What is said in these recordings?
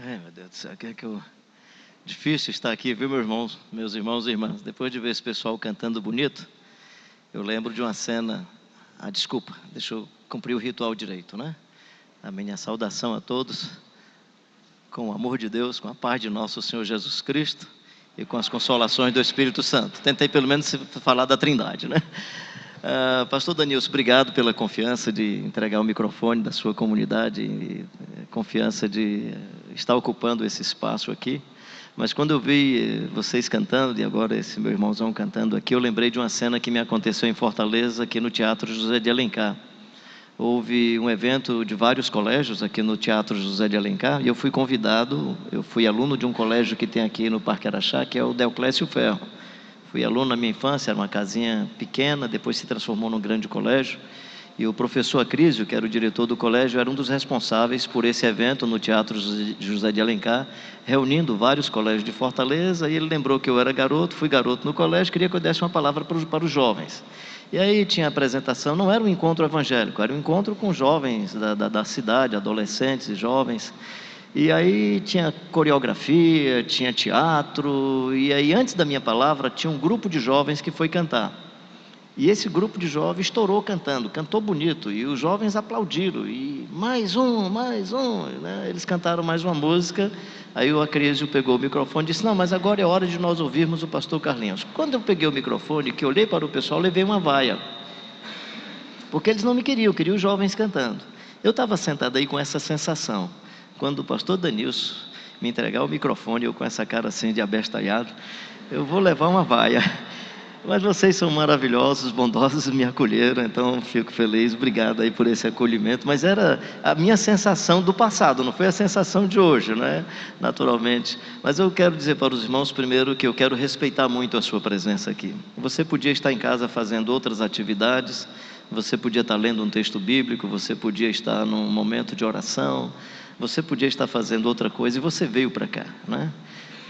Ai, meu Deus do céu, difícil estar aqui, viu, meus irmãos e irmãs? Depois de ver esse pessoal cantando bonito, eu lembro de uma cena. Desculpa, deixa eu cumprir o ritual direito, né? A minha saudação a todos, com o amor de Deus, com a paz de nosso Senhor Jesus Cristo e com as consolações do Espírito Santo. Tentei pelo menos falar da Trindade, né? Pastor Danilson, obrigado pela confiança de entregar o microfone da sua comunidade, e confiança de estar ocupando esse espaço aqui. Mas quando eu vi vocês cantando, e agora esse meu irmãozão cantando aqui, eu lembrei de uma cena que me aconteceu em Fortaleza, aqui no Teatro José de Alencar. Houve um evento de vários colégios aqui no Teatro José de Alencar, e eu fui convidado, eu fui aluno de um colégio que tem aqui no Parque Araxá, que é o Deoclésio Ferro. Fui aluno na minha infância, era uma casinha pequena, depois se transformou num grande colégio. E o professor Acrísio, que era o diretor do colégio, era um dos responsáveis por esse evento no Teatro José de Alencar, reunindo vários colégios de Fortaleza. E ele lembrou que eu era garoto, fui garoto no colégio, queria que eu desse uma palavra para os jovens. E aí tinha a apresentação, não era um encontro evangélico, era um encontro com jovens da cidade, adolescentes e jovens. E aí tinha coreografia, tinha teatro, e aí antes da minha palavra tinha um grupo de jovens que foi cantar. E esse grupo de jovens estourou cantando, cantou bonito, e os jovens aplaudiram, e mais um, né? Eles cantaram mais uma música. Aí o Acrísio pegou o microfone e disse: não, mas agora é hora de nós ouvirmos o pastor Carlinhos. Quando eu peguei o microfone, que olhei para o pessoal, levei uma vaia, porque eles não me queriam os jovens cantando. Eu estava sentado aí com essa sensação. Quando o pastor Danilson me entregar o microfone, eu com essa cara assim de abestalhado, eu vou levar uma vaia. Mas vocês são maravilhosos, bondosos, me acolheram, então fico feliz, obrigado aí por esse acolhimento. Mas era a minha sensação do passado, não foi a sensação de hoje, né? Naturalmente. Mas eu quero dizer para os irmãos, primeiro, que eu quero respeitar muito a sua presença aqui. Você podia estar em casa fazendo outras atividades, você podia estar lendo um texto bíblico, você podia estar num momento de oração, você podia estar fazendo outra coisa e você veio para cá, né?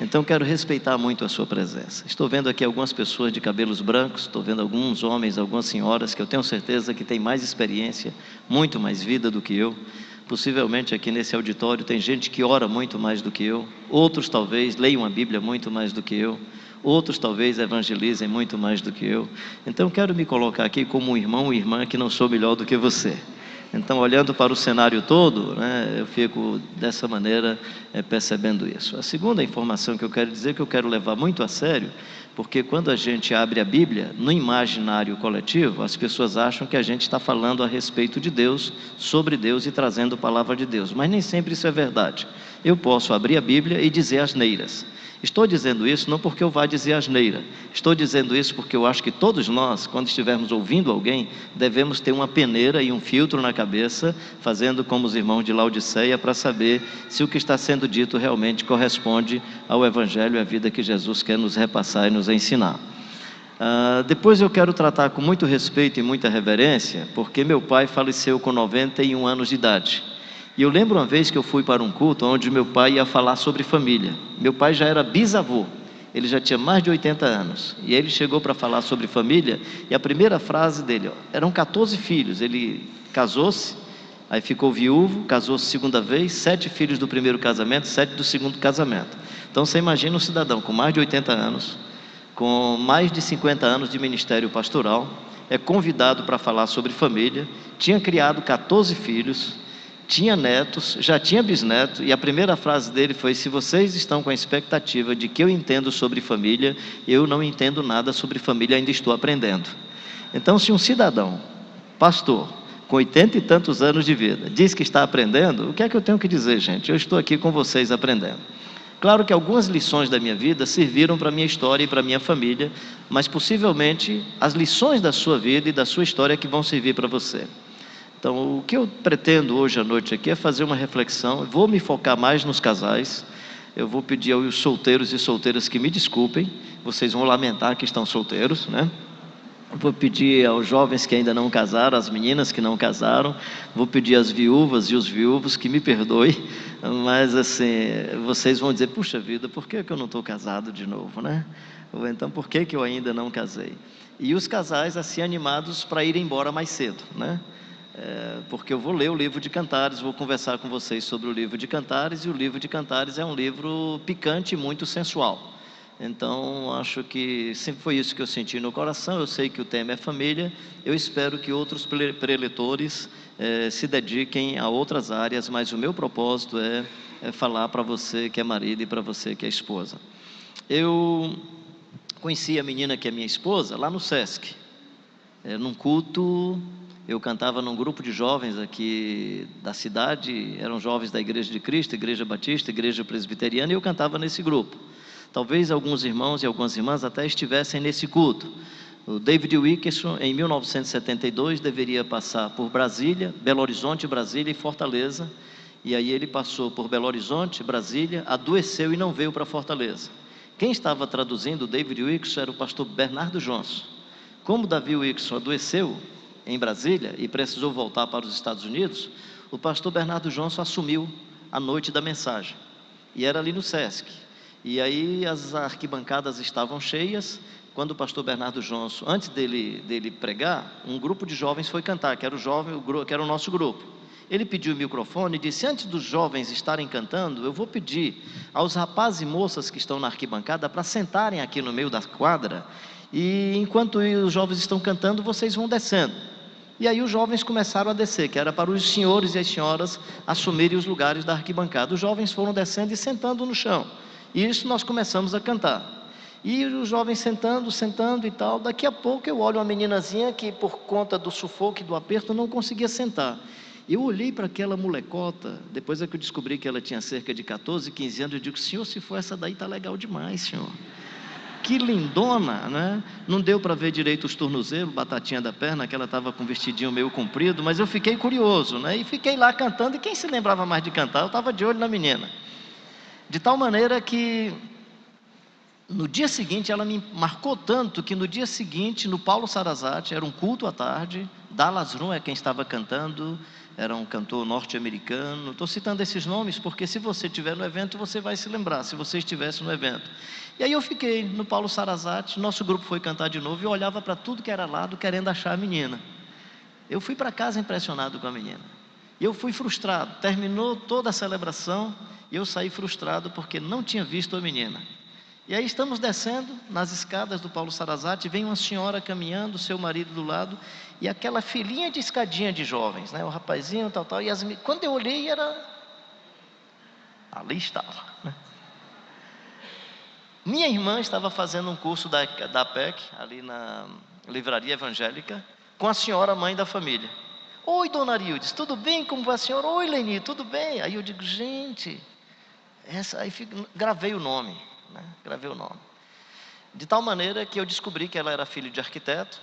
Então quero respeitar muito a sua presença. Estou vendo aqui algumas pessoas de cabelos brancos, estou vendo alguns homens, algumas senhoras que eu tenho certeza que têm mais experiência, muito mais vida do que eu. Possivelmente aqui nesse auditório tem gente que ora muito mais do que eu, outros talvez leiam a Bíblia muito mais do que eu, outros talvez evangelizem muito mais do que eu. Então quero me colocar aqui como um irmão ou irmã que não sou melhor do que você. Então, olhando para o cenário todo, né, eu fico dessa maneira percebendo isso. A segunda informação que eu quero dizer, que eu quero levar muito a sério, porque quando a gente abre a Bíblia, no imaginário coletivo, as pessoas acham que a gente está falando a respeito de Deus, sobre Deus e trazendo a palavra de Deus, mas nem sempre isso é verdade. Eu posso abrir a Bíblia e dizer asneiras. Estou dizendo isso não porque eu vá dizer asneira, estou dizendo isso porque eu acho que todos nós, quando estivermos ouvindo alguém, devemos ter uma peneira e um filtro na cabeça, fazendo como os irmãos de Laodiceia, para saber se o que está sendo dito realmente corresponde ao Evangelho e à vida que Jesus quer nos repassar e nos ensinar. Depois eu quero tratar com muito respeito e muita reverência, porque meu pai faleceu com 91 anos de idade. E eu lembro uma vez que eu fui para um culto onde meu pai ia falar sobre família. Meu pai já era bisavô, ele já tinha mais de 80 anos. E ele chegou para falar sobre família, e a primeira frase dele, eram 14 filhos, ele casou-se, aí ficou viúvo, casou-se segunda vez, 7 filhos do primeiro casamento, 7 do segundo casamento. Então você imagina um cidadão com mais de 80 anos, com mais de 50 anos de ministério pastoral, é convidado para falar sobre família, tinha criado 14 filhos, tinha netos, já tinha bisneto, e a primeira frase dele foi: se vocês estão com a expectativa de que eu entendo sobre família, eu não entendo nada sobre família, ainda estou aprendendo. Então, se um cidadão, pastor, com 80 e tantos anos de vida, diz que está aprendendo, o que é que eu tenho que dizer, gente? Eu estou aqui com vocês aprendendo. Claro que algumas lições da minha vida serviram para a minha história e para a minha família, mas possivelmente as lições da sua vida e da sua história que vão servir para você. Então, o que eu pretendo hoje à noite aqui é fazer uma reflexão. Vou me focar mais nos casais. Eu vou pedir aos solteiros e solteiras que me desculpem. Vocês vão lamentar que estão solteiros, né? Vou pedir aos jovens que ainda não casaram, às meninas que não casaram. Vou pedir às viúvas e os viúvos que me perdoem. Mas assim, vocês vão dizer: puxa vida, por que eu não estou casado de novo, né? Ou então, por que eu ainda não casei? E os casais assim animados para ir embora mais cedo, né? porque eu vou ler o livro de Cantares, vou conversar com vocês sobre o livro de Cantares, e o livro de Cantares é um livro picante e muito sensual. Então, acho que sempre foi isso que eu senti no coração. Eu sei que o tema é família, eu espero que outros preletores se dediquem a outras áreas, mas o meu propósito é falar para você que é marido e para você que é esposa. Eu conheci a menina que é minha esposa lá no Sesc, num culto. Eu cantava num grupo de jovens aqui da cidade, eram jovens da Igreja de Cristo, Igreja Batista, Igreja Presbiteriana, e eu cantava nesse grupo. Talvez alguns irmãos e algumas irmãs até estivessem nesse culto. O David Wilkerson, em 1972, deveria passar por Brasília, Belo Horizonte, Brasília e Fortaleza, e aí ele passou por Belo Horizonte, Brasília, adoeceu e não veio para Fortaleza. Quem estava traduzindo o David Wilkerson era o pastor Bernardo Johnson. Como David Wilkerson adoeceu em Brasília e precisou voltar para os Estados Unidos, o pastor Bernardo Johnson assumiu a noite da mensagem, e era ali no Sesc. E aí as arquibancadas estavam cheias. Quando o pastor Bernardo Johnson, antes dele pregar, um grupo de jovens foi cantar, que era o nosso grupo. Ele pediu o microfone e disse: antes dos jovens estarem cantando, eu vou pedir aos rapazes e moças que estão na arquibancada para sentarem aqui no meio da quadra, e enquanto os jovens estão cantando, vocês vão descendo. E aí os jovens começaram a descer, que era para os senhores e as senhoras assumirem os lugares da arquibancada. Os jovens foram descendo e sentando no chão. E isso nós começamos a cantar. E os jovens sentando e tal. Daqui a pouco eu olho uma meninazinha que, por conta do sufoco e do aperto, não conseguia sentar. Eu olhei para aquela molecota, depois é que eu descobri que ela tinha cerca de 14, 15 anos, eu digo: senhor, se for essa daí, tá legal demais, senhor. Que lindona, né? Não deu para ver direito os tornozelos, batatinha da perna, que ela estava com um vestidinho meio comprido, mas eu fiquei curioso, né? E fiquei lá cantando, e quem se lembrava mais de cantar? Eu estava de olho na menina. De tal maneira que no dia seguinte ela me marcou tanto que no dia seguinte, no Paulo Sarazate, era um culto à tarde, Dallas Rum é quem estava cantando, era um cantor norte-americano. Estou citando esses nomes porque se você estiver no evento, você vai se lembrar, se você estivesse no evento. E aí eu fiquei no Paulo Sarazate, nosso grupo foi cantar de novo, e eu olhava para tudo que era lado, querendo achar a menina. Eu fui para casa impressionado com a menina. E eu fui frustrado. Terminou toda a celebração e eu saí frustrado porque não tinha visto a menina. E aí estamos descendo nas escadas do Paulo Sarazate, vem uma senhora caminhando, seu marido do lado, e aquela filinha de escadinha de jovens, né? O rapazinho, tal, e quando eu olhei, ali estava, né? Minha irmã estava fazendo um curso da PEC, ali na livraria evangélica, com a senhora mãe da família. Oi, dona Arildes, tudo bem? Como vai a senhora? Oi, Leni, tudo bem? Aí eu digo: gente, gravei o nome, né? Gravei o nome. De tal maneira que eu descobri que ela era filha de arquiteto,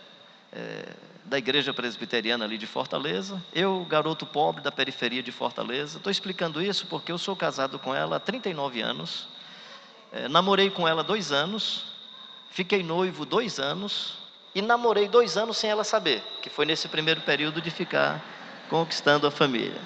da Igreja Presbiteriana ali de Fortaleza. Eu, garoto pobre da periferia de Fortaleza. Estou explicando isso porque eu sou casado com ela há 39 anos. Namorei com ela 2 anos, fiquei noivo 2 anos e namorei 2 anos sem ela saber, que foi nesse primeiro período de ficar conquistando a família.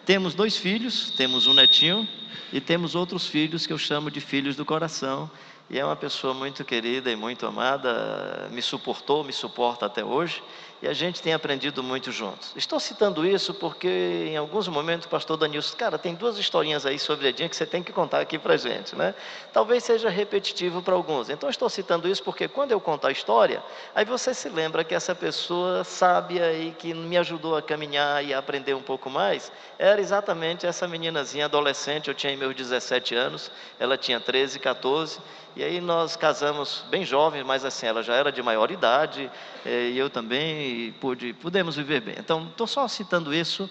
Temos 2 filhos, temos um netinho e temos outros filhos que eu chamo de filhos do coração, e é uma pessoa muito querida e muito amada, me suporta até hoje, e a gente tem aprendido muito juntos. Estou citando isso porque em alguns momentos o pastor Danilson: cara, tem 2 historinhas aí sobre Edinha que você tem que contar aqui pra gente, né? Talvez seja repetitivo para alguns. Então estou citando isso porque quando eu conto a história, aí você se lembra que essa pessoa sábia e que me ajudou a caminhar e a aprender um pouco mais, era exatamente essa meninazinha adolescente. Eu tinha meus 17 anos, ela tinha 13, 14, e aí nós casamos bem jovens, mas assim, ela já era de maior idade, e eu também, e pudemos viver bem. Então, estou só citando isso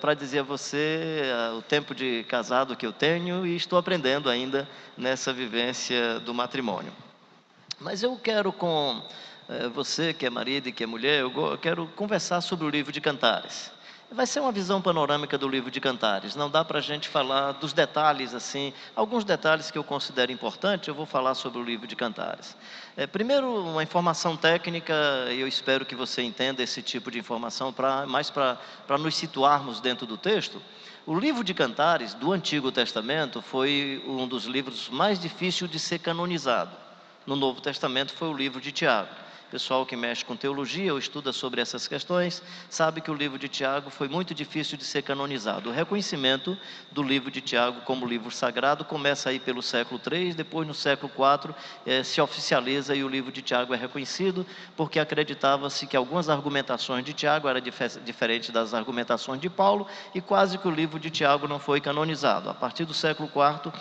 para dizer a você o tempo de casado que eu tenho, e estou aprendendo ainda nessa vivência do matrimônio. Mas eu quero com você que é marido e que é mulher, eu quero conversar sobre o livro de Cantares. Vai ser uma visão panorâmica do livro de Cantares. Não dá para a gente falar dos detalhes assim, alguns detalhes que eu considero importantes, eu vou falar sobre o livro de Cantares. Primeiro, uma informação técnica, e eu espero que você entenda esse tipo de informação, mais para nos situarmos dentro do texto. O livro de Cantares, do Antigo Testamento, foi um dos livros mais difíceis de ser canonizado. No Novo Testamento foi o livro de Tiago. Pessoal que mexe com teologia ou estuda sobre essas questões, sabe que o livro de Tiago foi muito difícil de ser canonizado. O reconhecimento do livro de Tiago como livro sagrado começa aí pelo século III, depois no século IV se oficializa e o livro de Tiago é reconhecido, porque acreditava-se que algumas argumentações de Tiago eram diferentes das argumentações de Paulo, e quase que o livro de Tiago não foi canonizado. A partir do século IV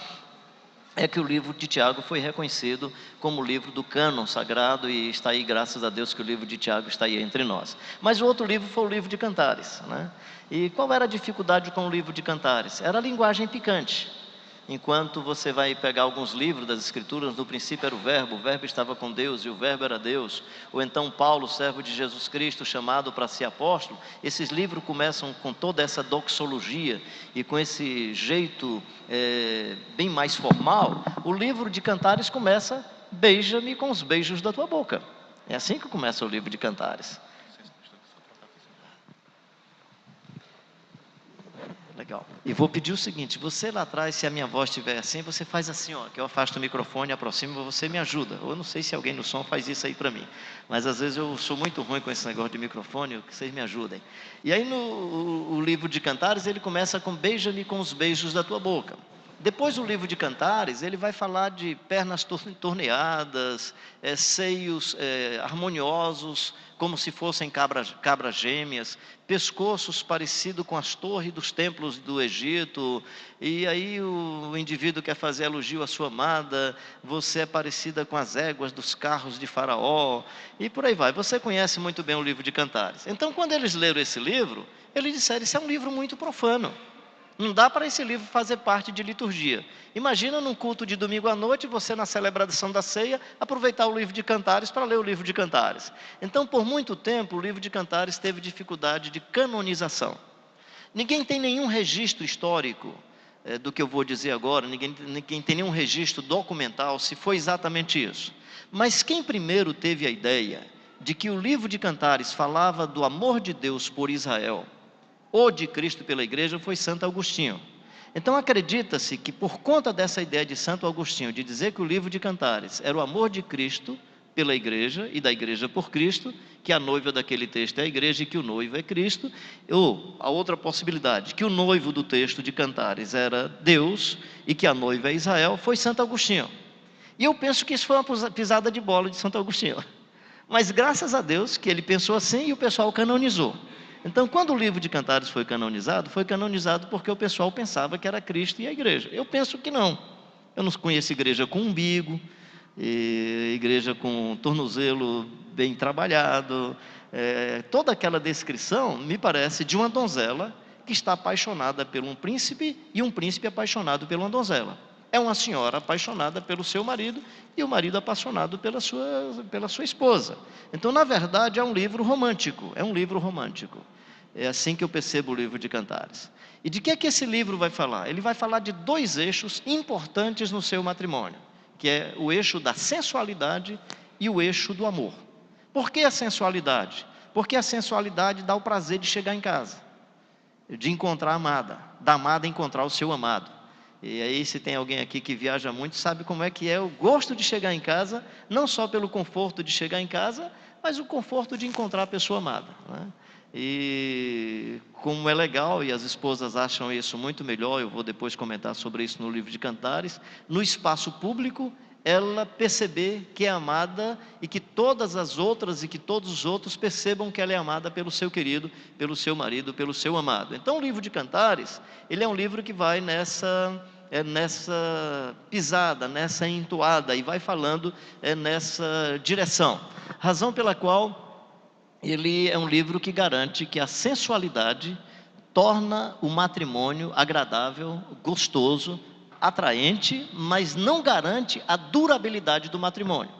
é que o livro de Tiago foi reconhecido como livro do cânon sagrado, e está aí, graças a Deus, que o livro de Tiago está aí entre nós. Mas o outro livro foi o livro de Cantares, né? E qual era a dificuldade com o livro de Cantares? Era a linguagem picante. Enquanto você vai pegar alguns livros das Escrituras, no princípio era o Verbo estava com Deus e o Verbo era Deus, ou então Paulo, servo de Jesus Cristo, chamado para ser apóstolo, esses livros começam com toda essa doxologia e com esse jeito bem mais formal. O livro de Cantares começa: beija-me com os beijos da tua boca. É assim que começa o livro de Cantares. Legal. E vou pedir o seguinte: você lá atrás, se a minha voz estiver assim, você faz assim, ó, que eu afasto o microfone, aproximo, você me ajuda. Ou eu não sei se alguém no som faz isso aí para mim, mas às vezes eu sou muito ruim com esse negócio de microfone, que vocês me ajudem. E aí o livro de Cantares, ele começa com: beija-me com os beijos da tua boca. Depois o livro de Cantares, ele vai falar de pernas torneadas, seios harmoniosos, como se fossem cabras gêmeas, pescoços parecidos com as torres dos templos do Egito, e aí o indivíduo quer fazer elogio à sua amada: você é parecida com as éguas dos carros de Faraó, e por aí vai. Você conhece muito bem o livro de Cantares. Então, quando eles leram esse livro, eles disseram: isso é um livro muito profano. Não dá para esse livro fazer parte de liturgia. Imagina num culto de domingo à noite, você na celebração da ceia, aproveitar o livro de Cantares para ler o livro de Cantares. Então, por muito tempo, o livro de Cantares teve dificuldade de canonização. Ninguém tem nenhum registro histórico do que eu vou dizer agora, ninguém tem nenhum registro documental se foi exatamente isso. Mas quem primeiro teve a ideia de que o livro de Cantares falava do amor de Deus por Israel, ou de Cristo pela igreja, foi Santo Agostinho. Então acredita-se que, por conta dessa ideia de Santo Agostinho, de dizer que o livro de Cantares era o amor de Cristo pela igreja e da igreja por Cristo, que a noiva daquele texto é a igreja e que o noivo é Cristo, ou a outra possibilidade, que o noivo do texto de Cantares era Deus e que a noiva é Israel, foi Santo Agostinho. E eu penso que isso foi uma pisada de bola de Santo Agostinho. Mas graças a Deus que ele pensou assim e o pessoal canonizou. Então, quando o livro de Cantares foi canonizado porque o pessoal pensava que era Cristo e a igreja. Eu penso que não. Eu não conheço igreja com umbigo, igreja com tornozelo bem trabalhado. Toda aquela descrição me parece de uma donzela que está apaixonada por um príncipe e um príncipe apaixonado por uma donzela. É uma senhora apaixonada pelo seu marido e o marido apaixonado pela sua esposa. Então, na verdade, é um livro romântico. É assim que eu percebo o livro de Cantares. E de que é que esse livro vai falar? Ele vai falar de dois eixos importantes no seu matrimônio, que é o eixo da sensualidade e o eixo do amor. Por que a sensualidade? Porque a sensualidade dá o prazer de chegar em casa, de encontrar a amada, da amada encontrar o seu amado. E aí, se tem alguém aqui que viaja muito, sabe como é que é o gosto de chegar em casa, não só pelo conforto de chegar em casa, mas o conforto de encontrar a pessoa amada, né? E como é legal, e as esposas acham isso muito melhor, eu vou depois comentar sobre isso no livro de Cantares, no espaço público, ela perceber que é amada e que todas as outras e que todos os outros percebam que ela é amada pelo seu querido, pelo seu marido, pelo seu amado. Então, o livro de Cantares, ele é um livro que vai nessa pisada, nessa entoada, e vai falando nessa direção. Razão pela qual ele é um livro que garante que a sensualidade torna o matrimônio agradável, gostoso, atraente, mas não garante a durabilidade do matrimônio.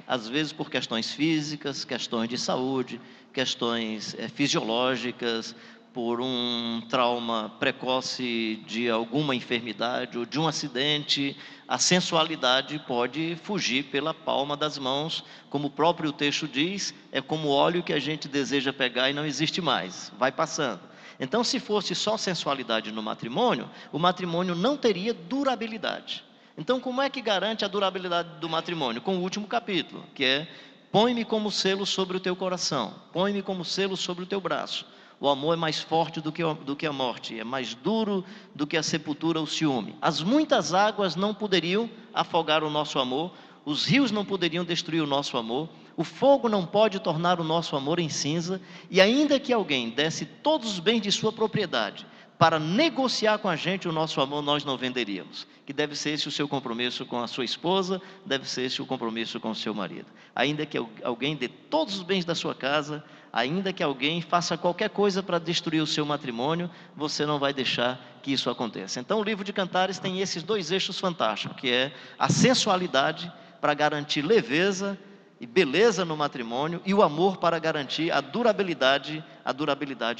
Às vezes por questões físicas, questões de saúde, questões fisiológicas, por um trauma precoce de alguma enfermidade ou de um acidente, a sensualidade pode fugir pela palma das mãos, como o próprio texto diz, é como óleo que a gente deseja pegar e não existe mais, vai passando. Então, se fosse só sensualidade no matrimônio, o matrimônio não teria durabilidade. Então, como é que garante a durabilidade do matrimônio? Com o último capítulo, que é põe-me como selo sobre o teu coração, põe-me como selo sobre o teu braço. O amor é mais forte do que a morte, é mais duro do que a sepultura, o ciúme. As muitas águas não poderiam afogar o nosso amor, os rios não poderiam destruir o nosso amor, o fogo não pode tornar o nosso amor em cinza, e ainda que alguém desse todos os bens de sua propriedade para negociar com a gente o nosso amor, nós não venderíamos. Que deve ser esse o seu compromisso com a sua esposa, deve ser esse o compromisso com o seu marido. Ainda que alguém dê todos os bens da sua casa, ainda que alguém faça qualquer coisa para destruir o seu matrimônio, você não vai deixar que isso aconteça. Então o livro de Cantares tem esses dois eixos fantásticos, que é a sensualidade para garantir leveza e beleza no matrimônio, e o amor para garantir a durabilidade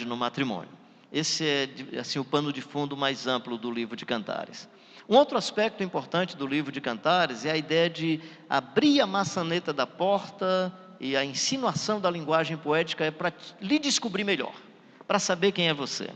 no matrimônio. Esse é assim, o pano de fundo mais amplo do livro de Cantares. Um outro aspecto importante do livro de Cantares é a ideia de abrir a maçaneta da porta, e a insinuação da linguagem poética é para lhe descobrir melhor, para saber quem é você.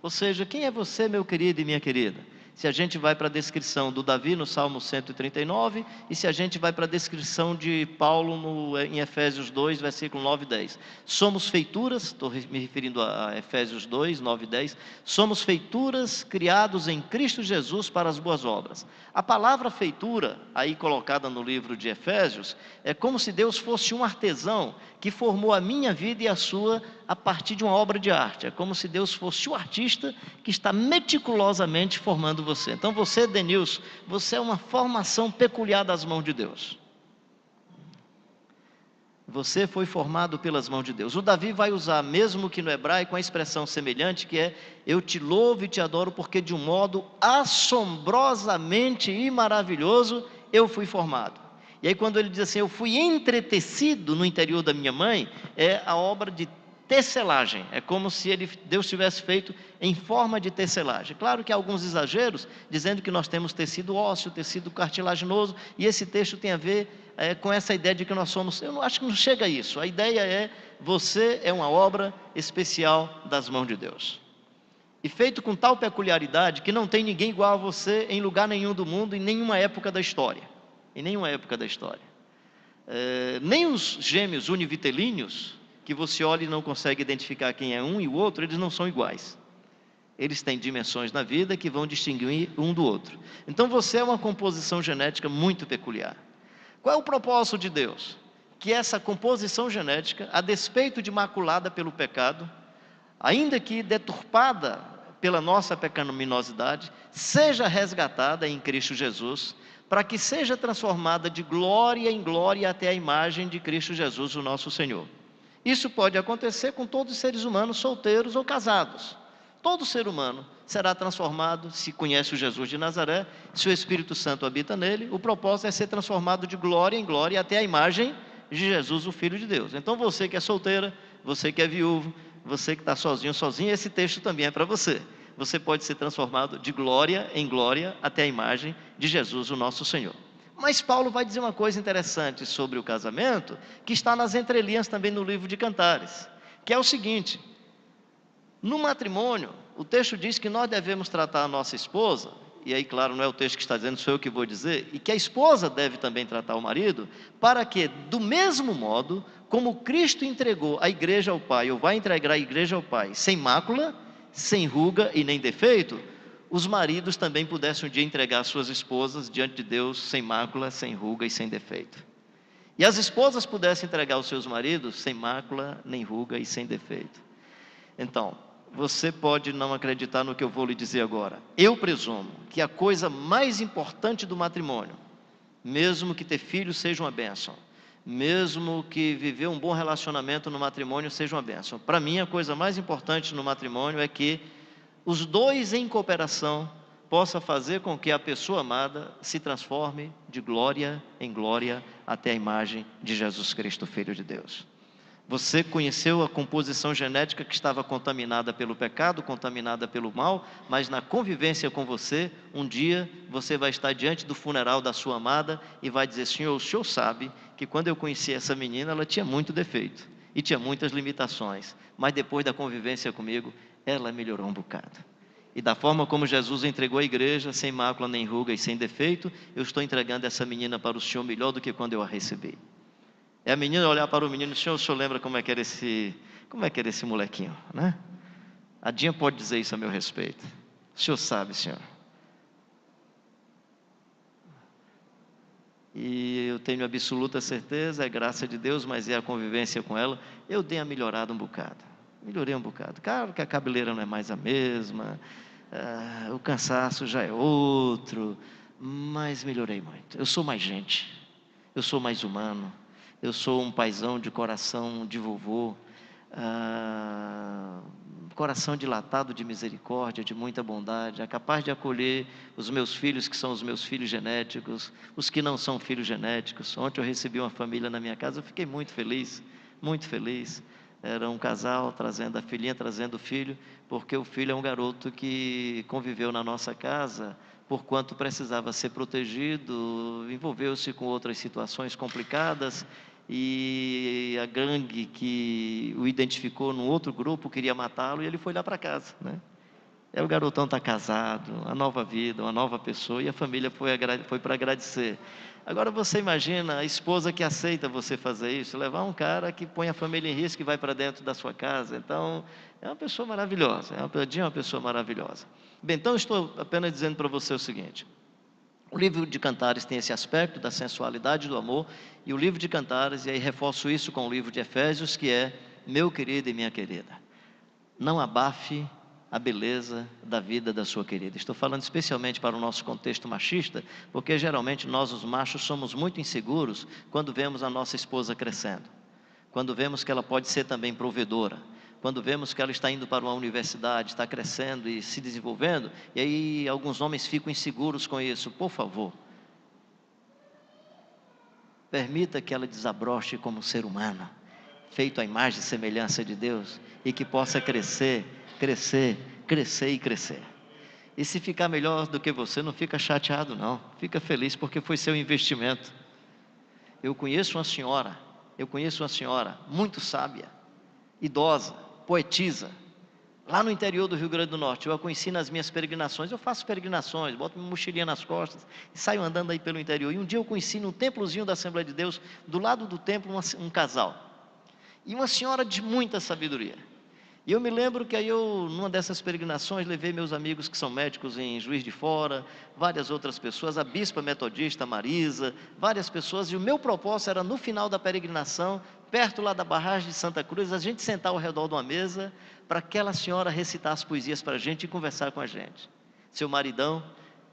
Ou seja, quem é você, meu querido e minha querida? Se a gente vai para a descrição do Davi no Salmo 139, e se a gente vai para a descrição de Paulo em Efésios 2, versículo 9 e 10. Somos feituras, estou me referindo a Efésios 2, 9 e 10, somos feituras criados em Cristo Jesus para as boas obras. A palavra feitura, aí colocada no livro de Efésios, é como se Deus fosse um artesão que formou a minha vida e a sua a partir de uma obra de arte. É como se Deus fosse o artista que está meticulosamente formando você. Então você, Denilson, você é uma formação peculiar das mãos de Deus. Você foi formado pelas mãos de Deus. O Davi vai usar, mesmo que no hebraico, uma expressão semelhante, que é: eu te louvo e te adoro porque de um modo assombrosamente e maravilhoso eu fui formado. E aí quando ele diz assim, eu fui entretecido no interior da minha mãe, é a obra de tecelagem, é como se Deus tivesse feito em forma de tecelagem. Claro que há alguns exageros, dizendo que nós temos tecido ósseo, tecido cartilaginoso, e esse texto tem a ver com essa ideia de que nós somos, eu não acho que não chega a isso, a ideia é, você é uma obra especial das mãos de Deus, e feito com tal peculiaridade, que não tem ninguém igual a você em lugar nenhum do mundo, em nenhuma época da história, nem os gêmeos univitelíneos, que você olha e não consegue identificar quem é um e o outro, eles não são iguais. Eles têm dimensões na vida que vão distinguir um do outro. Então você é uma composição genética muito peculiar. Qual é o propósito de Deus? Que essa composição genética, a despeito de maculada pelo pecado, ainda que deturpada pela nossa pecaminosidade, seja resgatada em Cristo Jesus, para que seja transformada de glória em glória até a imagem de Cristo Jesus, o nosso Senhor. Isso pode acontecer com todos os seres humanos, solteiros ou casados. Todo ser humano será transformado, se conhece o Jesus de Nazaré, se o Espírito Santo habita nele, o propósito é ser transformado de glória em glória até a imagem de Jesus, o Filho de Deus. Então você que é solteira, você que é viúvo, você que está sozinho, esse texto também é para você. Você pode ser transformado de glória em glória até a imagem de Jesus, o nosso Senhor. Mas Paulo vai dizer uma coisa interessante sobre o casamento, que está nas entrelinhas também no livro de Cantares, que é o seguinte: no matrimônio, o texto diz que nós devemos tratar a nossa esposa, e aí claro, não é o texto que está dizendo, sou eu que vou dizer, e que a esposa deve também tratar o marido, para que, do mesmo modo, como Cristo entregou a igreja ao Pai, ou vai entregar a igreja ao Pai, sem mácula, sem ruga e nem defeito, os maridos também pudessem um dia entregar suas esposas diante de Deus sem mácula, sem ruga e sem defeito. E as esposas pudessem entregar os seus maridos sem mácula, nem ruga e sem defeito. Então, você pode não acreditar no que eu vou lhe dizer agora. Eu presumo que a coisa mais importante do matrimônio, mesmo que ter filhos seja uma bênção, mesmo que viver um bom relacionamento no matrimônio seja uma bênção, para mim a coisa mais importante no matrimônio é que os dois em cooperação possa fazer com que a pessoa amada se transforme de glória em glória até a imagem de Jesus Cristo, Filho de Deus. Você conheceu a composição genética que estava contaminada pelo pecado, contaminada pelo mal, mas na convivência com você, um dia você vai estar diante do funeral da sua amada e vai dizer: Senhor, o Senhor sabe que quando eu conheci essa menina, ela tinha muito defeito e tinha muitas limitações, mas depois da convivência comigo, ela melhorou um bocado. E da forma como Jesus entregou a igreja, sem mácula nem ruga e sem defeito, eu estou entregando essa menina para o Senhor melhor do que quando eu a recebi. É a menina olhar para o menino: o senhor lembra como é que era esse molequinho, né? A Dinha pode dizer isso a meu respeito. O senhor sabe, senhor. E eu tenho absoluta certeza, é graça de Deus, mas é a convivência com ela, eu dei a melhorada um bocado. Melhorei um bocado. Claro que a cabeleira não é mais a mesma, o cansaço já é outro, mas melhorei muito. Eu sou mais gente, eu sou mais humano, eu sou um paizão de coração de vovô, coração dilatado de misericórdia, de muita bondade, é capaz de acolher os meus filhos, que são os meus filhos genéticos, os que não são filhos genéticos. Ontem eu recebi uma família na minha casa, eu fiquei muito feliz, muito feliz. Era um casal trazendo a filhinha, trazendo o filho, porque o filho é um garoto que conviveu na nossa casa, porquanto precisava ser protegido, envolveu-se com outras situações complicadas, e a gangue que o identificou num outro grupo queria matá-lo, e ele foi lá para casa, né? O garotão está casado, uma nova vida, uma nova pessoa, e a família foi para agradecer. Agora você imagina a esposa que aceita você fazer isso, levar um cara que põe a família em risco e vai para dentro da sua casa. Então, é uma pessoa maravilhosa, é uma pessoa maravilhosa. Bem, então estou apenas dizendo para você o seguinte: o livro de Cantares tem esse aspecto da sensualidade do amor, e o livro de Cantares, e aí reforço isso com o livro de Efésios, que é: meu querido e minha querida, não abafe a beleza da vida da sua querida. Estou falando especialmente para o nosso contexto machista, porque geralmente nós, os machos, somos muito inseguros quando vemos a nossa esposa crescendo, quando vemos que ela pode ser também provedora, quando vemos que ela está indo para uma universidade, está crescendo e se desenvolvendo, e aí alguns homens ficam inseguros com isso. Por favor, permita que ela desabroche como ser humano, feito à imagem e semelhança de Deus, e que possa crescer, crescer, crescer e crescer. E se ficar melhor do que você, não fica chateado não, fica feliz, porque foi seu investimento. Eu conheço uma senhora muito sábia, idosa, poetisa, lá no interior do Rio Grande do Norte. Eu a conheci nas minhas peregrinações. Eu faço peregrinações, boto minha mochilinha nas costas e saio andando aí pelo interior. E um dia eu conheci num templozinho da Assembleia de Deus, do lado do templo, um casal, e uma senhora de muita sabedoria. E eu me lembro que aí eu, numa dessas peregrinações, levei meus amigos que são médicos em Juiz de Fora, várias outras pessoas, a bispa metodista Marisa, várias pessoas, e o meu propósito era, no final da peregrinação, perto lá da barragem de Santa Cruz, a gente sentar ao redor de uma mesa, para aquela senhora recitar as poesias para a gente e conversar com a gente. Seu maridão,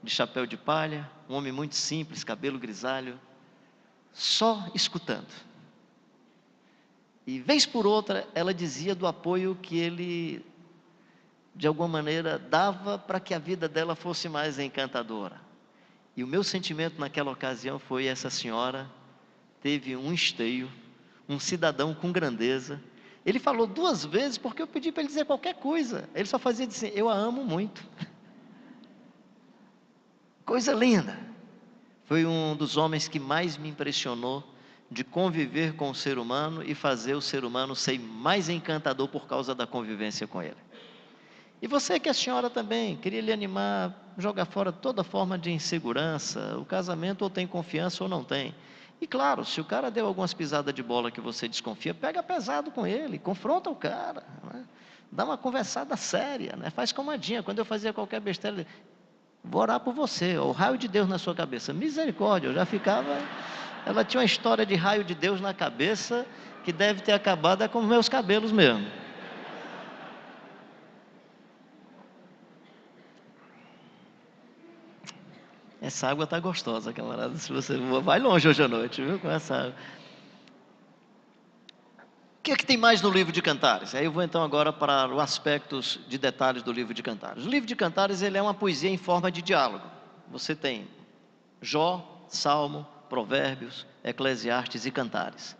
de chapéu de palha, um homem muito simples, cabelo grisalho, só escutando. E vez por outra, ela dizia do apoio que ele, de alguma maneira, dava para que a vida dela fosse mais encantadora. E o meu sentimento naquela ocasião foi: essa senhora teve um esteio, um cidadão com grandeza. Ele falou 2 vezes, porque eu pedi para ele dizer qualquer coisa. Ele só fazia dizer: eu a amo muito. Coisa linda. Foi um dos homens que mais me impressionou, de conviver com o ser humano e fazer o ser humano ser mais encantador por causa da convivência com ele. E você, que a senhora também, queria lhe animar, jogar fora toda forma de insegurança. O casamento ou tem confiança ou não tem. E claro, se o cara deu algumas pisadas de bola que você desconfia, pega pesado com ele, confronta o cara, né? Dá uma conversada séria, né? Faz como a Dinha, quando eu fazia qualquer besteira, vou orar por você, o raio de Deus na sua cabeça. Misericórdia, eu já ficava... Ela tinha uma história de raio de Deus na cabeça, que deve ter acabado com meus cabelos mesmo. Essa água está gostosa, camarada. Se você vai longe hoje à noite, viu, com essa água. O que é que tem mais no livro de Cantares? Aí eu vou então agora para os aspectos de detalhes do livro de Cantares. O livro de Cantares, ele é uma poesia em forma de diálogo. Você tem Jó, Salmo, Provérbios, Eclesiastes e Cantares.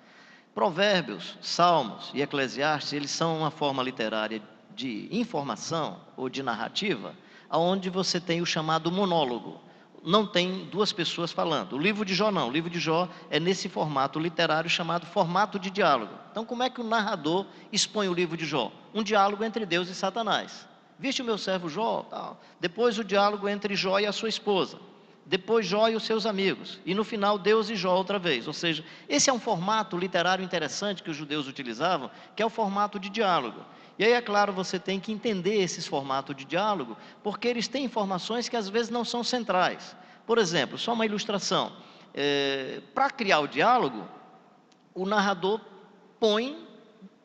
Provérbios, Salmos e Eclesiastes, eles são uma forma literária de informação ou de narrativa, onde você tem o chamado monólogo. Não tem 2 pessoas falando. O livro de Jó não. O livro de Jó é nesse formato literário chamado formato de diálogo. Então, como é que o narrador expõe o livro de Jó? Um diálogo entre Deus e Satanás. Viste o meu servo Jó? Tal. Depois o diálogo entre Jó e a sua esposa. depois Jó e os seus amigos, e no final Deus e Jó outra vez. Ou seja, esse é um formato literário interessante que os judeus utilizavam, que é o formato de diálogo. E aí, é claro, você tem que entender esses formatos de diálogo, porque eles têm informações que às vezes não são centrais. Por exemplo, só uma ilustração, para criar o diálogo, o narrador põe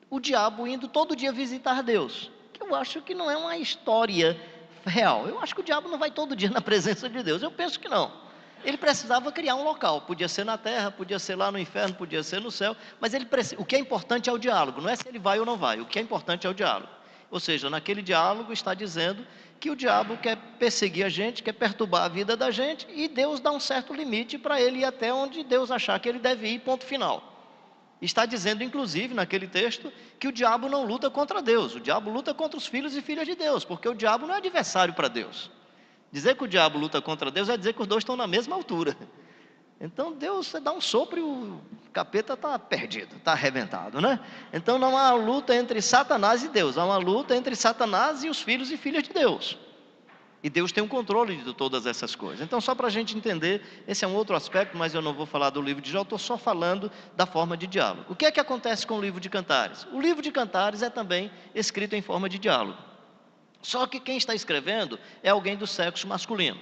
o diabo indo todo dia visitar Deus, que eu acho que não é uma história real. Eu acho que o diabo não vai todo dia na presença de Deus, eu penso que não. Ele precisava criar um local, podia ser na terra, podia ser lá no inferno, podia ser no céu, mas o que é importante é o diálogo, não é se ele vai ou não vai, o que é importante é o diálogo. Ou seja, naquele diálogo está dizendo que o diabo quer perseguir a gente, quer perturbar a vida da gente, e Deus dá um certo limite para ele ir até onde Deus achar que ele deve ir, ponto final. Está dizendo, inclusive, naquele texto, que o diabo não luta contra Deus, o diabo luta contra os filhos e filhas de Deus, porque o diabo não é adversário para Deus. Dizer que o diabo luta contra Deus é dizer que os dois estão na mesma altura. Então Deus, você dá um sopro e o capeta está perdido, está arrebentado, né? Então não há luta entre Satanás e Deus, há uma luta entre Satanás e os filhos e filhas de Deus. E Deus tem um controle de todas essas coisas. Então, só para a gente entender, esse é um outro aspecto, mas eu não vou falar do livro de Jó, estou só falando da forma de diálogo. O que é que acontece com o livro de Cantares? O livro de Cantares é também escrito em forma de diálogo. Só que quem está escrevendo é alguém do sexo masculino.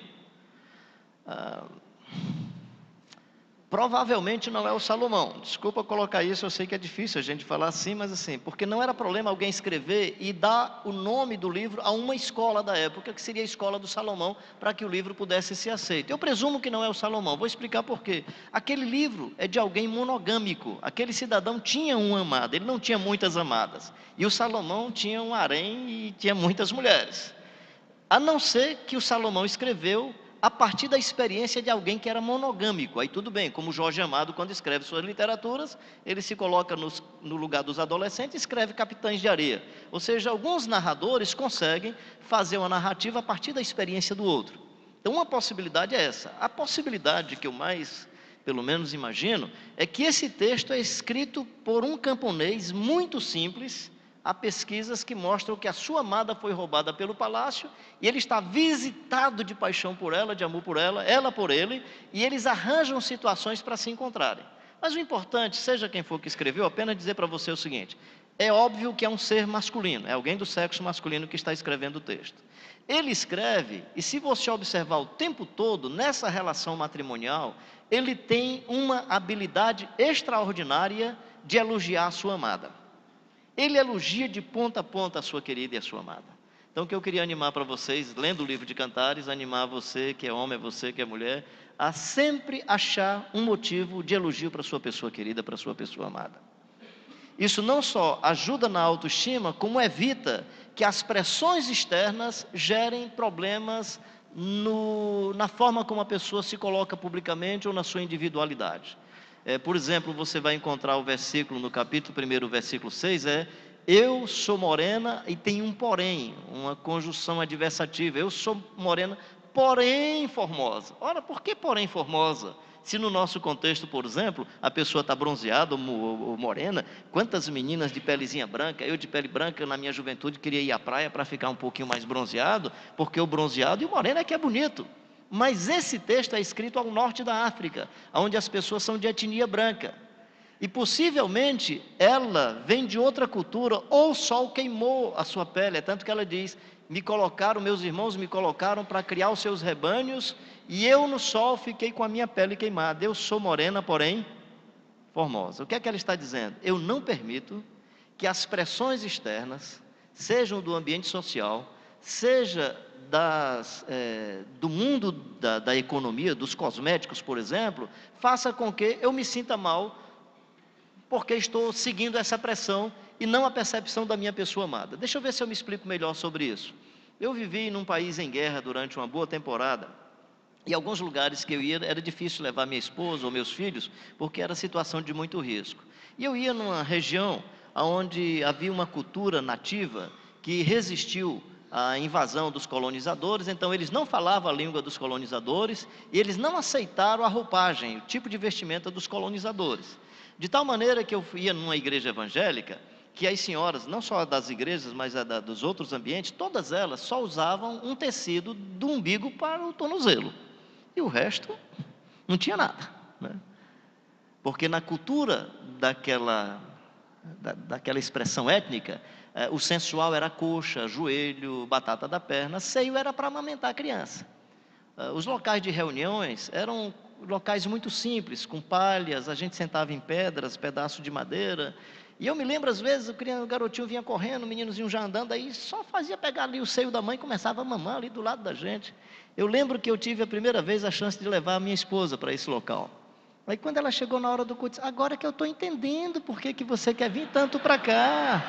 Provavelmente não é o Salomão. Desculpa colocar isso, eu sei que é difícil a gente falar assim, mas assim, porque não era problema alguém escrever e dar o nome do livro a uma escola da época, que seria a escola do Salomão, para que o livro pudesse ser aceito. Eu presumo que não é o Salomão, vou explicar por quê. Aquele livro é de alguém monogâmico, aquele cidadão tinha uma amada, ele não tinha muitas amadas, e o Salomão tinha um harém e tinha muitas mulheres. A não ser que o Salomão escreveu a partir da experiência de alguém que era monogâmico. Aí tudo bem, como Jorge Amado, quando escreve suas literaturas, ele se coloca no lugar dos adolescentes e escreve Capitães de Areia. Ou seja, alguns narradores conseguem fazer uma narrativa a partir da experiência do outro. Então uma possibilidade é essa. A possibilidade que eu mais, pelo menos imagino, é que esse texto é escrito por um camponês muito simples. Há pesquisas que mostram que a sua amada foi roubada pelo palácio e ele está visitado de paixão por ela, de amor por ela por ele, e eles arranjam situações para se encontrarem. Mas o importante, seja quem for que escreveu, apenas dizer para você o seguinte: é óbvio que é um ser masculino, é alguém do sexo masculino que está escrevendo o texto. Ele escreve, e se você observar o tempo todo nessa relação matrimonial, ele tem uma habilidade extraordinária de elogiar a sua amada. Ele elogia de ponta a ponta a sua querida e a sua amada. Então o que eu queria animar para vocês, lendo o livro de Cantares, animar você que é homem, você que é mulher, a sempre achar um motivo de elogio para a sua pessoa querida, para a sua pessoa amada. Isso não só ajuda na autoestima, como evita que as pressões externas gerem problemas na forma como a pessoa se coloca publicamente ou na sua individualidade. Por exemplo, você vai encontrar o versículo no capítulo 1, versículo 6, eu sou morena e tem um porém, uma conjunção adversativa, eu sou morena, porém formosa. Ora, por que porém formosa? Se no nosso contexto, por exemplo, a pessoa está bronzeada ou morena, quantas meninas de pelezinha branca, eu de pele branca na minha juventude queria ir à praia para ficar um pouquinho mais bronzeado, porque o bronzeado e o moreno é que é bonito. Mas esse texto é escrito ao norte da África, onde as pessoas são de etnia branca. E possivelmente ela vem de outra cultura, ou o sol queimou a sua pele. É tanto que ela diz, meus irmãos me colocaram para criar os seus rebanhos, e eu no sol fiquei com a minha pele queimada. Eu sou morena, porém formosa. O que é que ela está dizendo? Eu não permito que as pressões externas, sejam do ambiente social, seja do mundo da economia, dos cosméticos, por exemplo, faça com que eu me sinta mal, porque estou seguindo essa pressão e não a percepção da minha pessoa amada. Deixa eu ver se eu me explico melhor sobre isso. Eu vivi num país em guerra durante uma boa temporada, e alguns lugares que eu ia era difícil levar minha esposa ou meus filhos, porque era situação de muito risco. E eu ia numa região onde havia uma cultura nativa que resistiu à invasão dos colonizadores, então eles não falavam a língua dos colonizadores e eles não aceitaram a roupagem, o tipo de vestimenta dos colonizadores. De tal maneira que eu ia numa igreja evangélica, que as senhoras, não só das igrejas, mas dos outros ambientes, todas elas só usavam um tecido do umbigo para o tornozelo. e o resto não tinha nada, né? Porque na cultura daquela expressão étnica, o sensual era coxa, joelho, batata da perna, seio era para amamentar a criança. Os locais de reuniões eram locais muito simples, com palhas, a gente sentava em pedras, pedaços de madeira. E eu me lembro, às vezes, o garotinho vinha correndo, o meninozinho já andando, aí só fazia pegar ali o seio da mãe e começava a mamar ali do lado da gente. Eu lembro que eu tive a primeira vez a chance de levar a minha esposa para esse local. Aí quando ela chegou na hora do culto, disse, agora que eu estou entendendo por que você quer vir tanto para cá.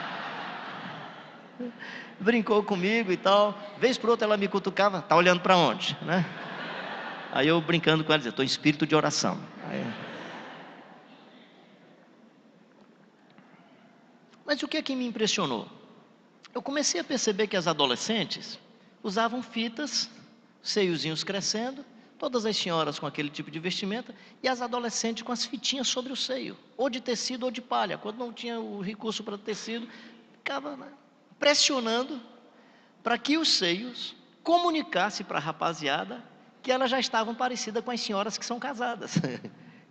Brincou comigo e tal. Vez por outra ela me cutucava, está olhando para onde, né? Aí eu brincando com ela, dizia, estou em espírito de oração. Mas o que é que me impressionou? Eu comecei a perceber que as adolescentes usavam fitas, seiozinhos crescendo, todas as senhoras com aquele tipo de vestimenta, e as adolescentes com as fitinhas sobre o seio, ou de tecido ou de palha. Quando não tinha o recurso para tecido, ficava, né, pressionando para que os seios comunicassem para a rapaziada que elas já estavam parecidas com as senhoras que são casadas,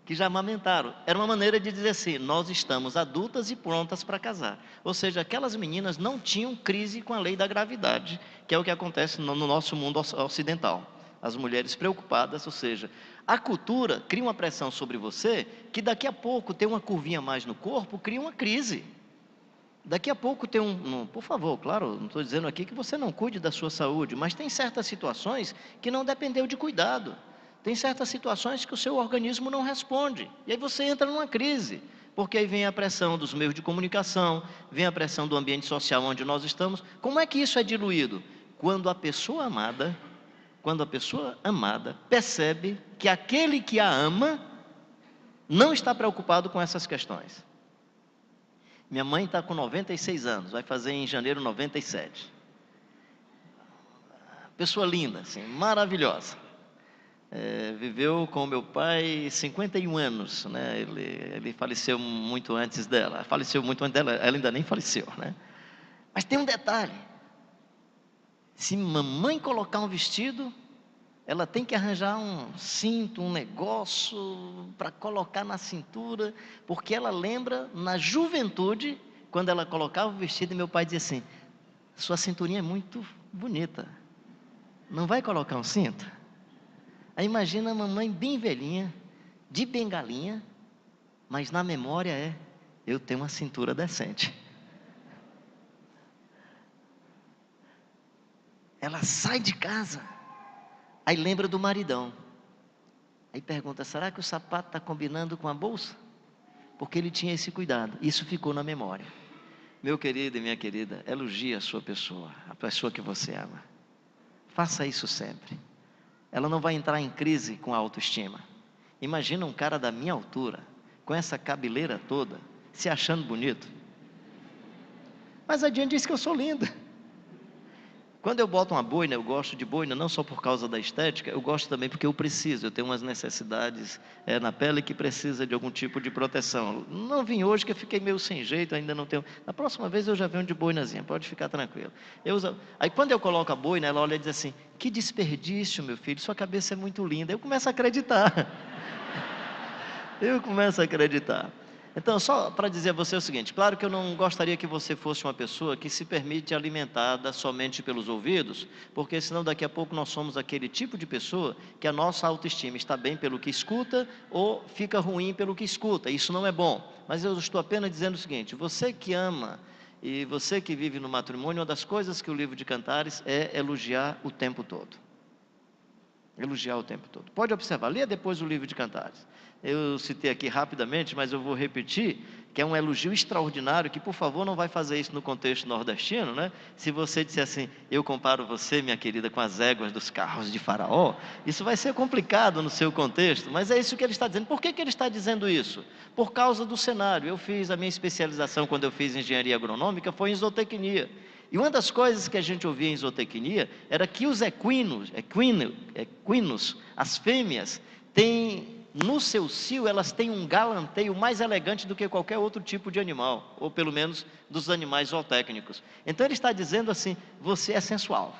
que já amamentaram. Era uma maneira de dizer assim, nós estamos adultas e prontas para casar. Ou seja, aquelas meninas não tinham crise com a lei da gravidade, que é o que acontece no nosso mundo ocidental. As mulheres preocupadas, ou seja, a cultura cria uma pressão sobre você, que daqui a pouco tem uma curvinha mais no corpo, cria uma crise. Daqui a pouco tem por favor, claro, não estou dizendo aqui que você não cuide da sua saúde, mas tem certas situações que não dependeu de cuidado. Tem certas situações que o seu organismo não responde. E aí você entra numa crise, porque aí vem a pressão dos meios de comunicação, vem a pressão do ambiente social onde nós estamos. Como é que isso é diluído? Quando a pessoa amada percebe que aquele que a ama não está preocupado com essas questões. Minha mãe está com 96 anos, vai fazer em janeiro 97. Pessoa linda, assim, maravilhosa. Viveu com meu pai 51 anos, né? Ele faleceu muito antes dela. Ela ainda nem faleceu, né? Mas tem um detalhe: se mamãe colocar um vestido, ela tem que arranjar um cinto, um negócio para colocar na cintura, porque ela lembra, na juventude, quando ela colocava o vestido, e meu pai dizia assim, sua cinturinha é muito bonita, não vai colocar um cinto? Aí imagina a mamãe bem velhinha, de bengalinha, mas na memória eu tenho uma cintura decente. Ela sai de casa, aí lembra do maridão. Aí pergunta, será que o sapato está combinando com a bolsa? Porque ele tinha esse cuidado. Isso ficou na memória. Meu querido e minha querida, elogie a sua pessoa, a pessoa que você ama. Faça isso sempre. Ela não vai entrar em crise com a autoestima. Imagina um cara da minha altura, com essa cabeleira toda, se achando bonito. Mas a Diane disse que eu sou linda. Quando eu boto uma boina, eu gosto de boina não só por causa da estética, eu gosto também porque eu preciso, eu tenho umas necessidades na pele que precisa de algum tipo de proteção. Não vim hoje que eu fiquei meio sem jeito, ainda não tenho. Na próxima vez eu já venho de boinazinha, pode ficar tranquilo. Aí quando eu coloco a boina, ela olha e diz assim, que desperdício, meu filho, sua cabeça é muito linda. Eu começo a acreditar. Então, só para dizer a você o seguinte, claro que eu não gostaria que você fosse uma pessoa que se permite alimentada somente pelos ouvidos, porque senão daqui a pouco nós somos aquele tipo de pessoa que a nossa autoestima está bem pelo que escuta ou fica ruim pelo que escuta, isso não é bom. Mas eu estou apenas dizendo o seguinte, você que ama e você que vive no matrimônio, uma das coisas que o livro de Cantares é elogiar o tempo todo. Elogiar o tempo todo. Pode observar, leia depois o livro de Cantares. Eu citei aqui rapidamente, mas eu vou repetir, que é um elogio extraordinário, que por favor não vai fazer isso no contexto nordestino, né? Se você disser assim, eu comparo você, minha querida, com as éguas dos carros de Faraó, isso vai ser complicado no seu contexto, mas é isso que ele está dizendo. Por que ele está dizendo isso? Por causa do cenário. Eu fiz a minha especialização quando eu fiz engenharia agronômica, foi em zootecnia. E uma das coisas que a gente ouvia em zootecnia era que os equinos, as fêmeas, têm no seu cio, elas têm um galanteio mais elegante do que qualquer outro tipo de animal, ou pelo menos dos animais zootécnicos. Então ele está dizendo assim, você é sensual.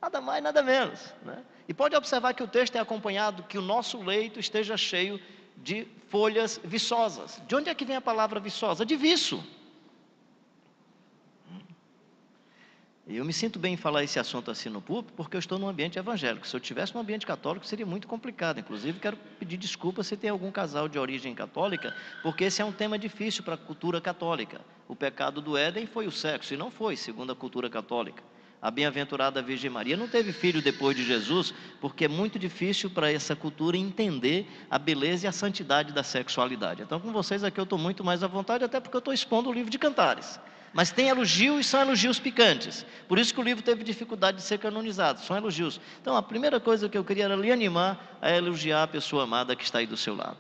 Nada mais, nada menos, né? E pode observar que o texto é acompanhado que o nosso leito esteja cheio de folhas viçosas. De onde é que vem a palavra viçosa? De viço. E eu me sinto bem em falar esse assunto assim no púlpito, porque eu estou num ambiente evangélico. Se eu estivesse num ambiente católico, seria muito complicado. Inclusive, quero pedir desculpa se tem algum casal de origem católica, porque esse é um tema difícil para a cultura católica. O pecado do Éden foi o sexo, e não foi, segundo a cultura católica. A bem-aventurada Virgem Maria não teve filho depois de Jesus, porque é muito difícil para essa cultura entender a beleza e a santidade da sexualidade. Então, com vocês aqui eu estou muito mais à vontade, até porque eu estou expondo o livro de Cantares. Mas tem elogio e são elogios picantes. Por isso que o livro teve dificuldade de ser canonizado, são elogios. Então, a primeira coisa que eu queria era lhe animar a elogiar a pessoa amada que está aí do seu lado.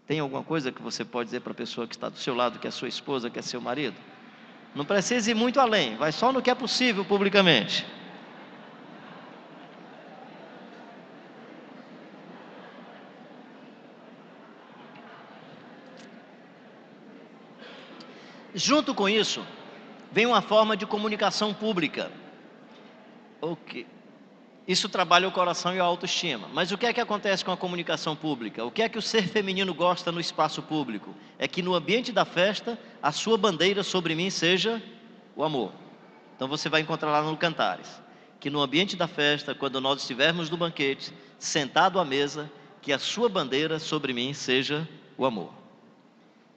Tem alguma coisa que você pode dizer para a pessoa que está do seu lado, que é sua esposa, que é seu marido? Não precisa ir muito além, vai só no que é possível publicamente. Junto com isso, vem uma forma de comunicação pública. Ok. Isso trabalha o coração e a autoestima. Mas o que é que acontece com a comunicação pública? O que é que o ser feminino gosta no espaço público? É que no ambiente da festa, a sua bandeira sobre mim seja o amor. Então você vai encontrar lá no Cantares, que no ambiente da festa, quando nós estivermos no banquete, sentado à mesa, que a sua bandeira sobre mim seja o amor.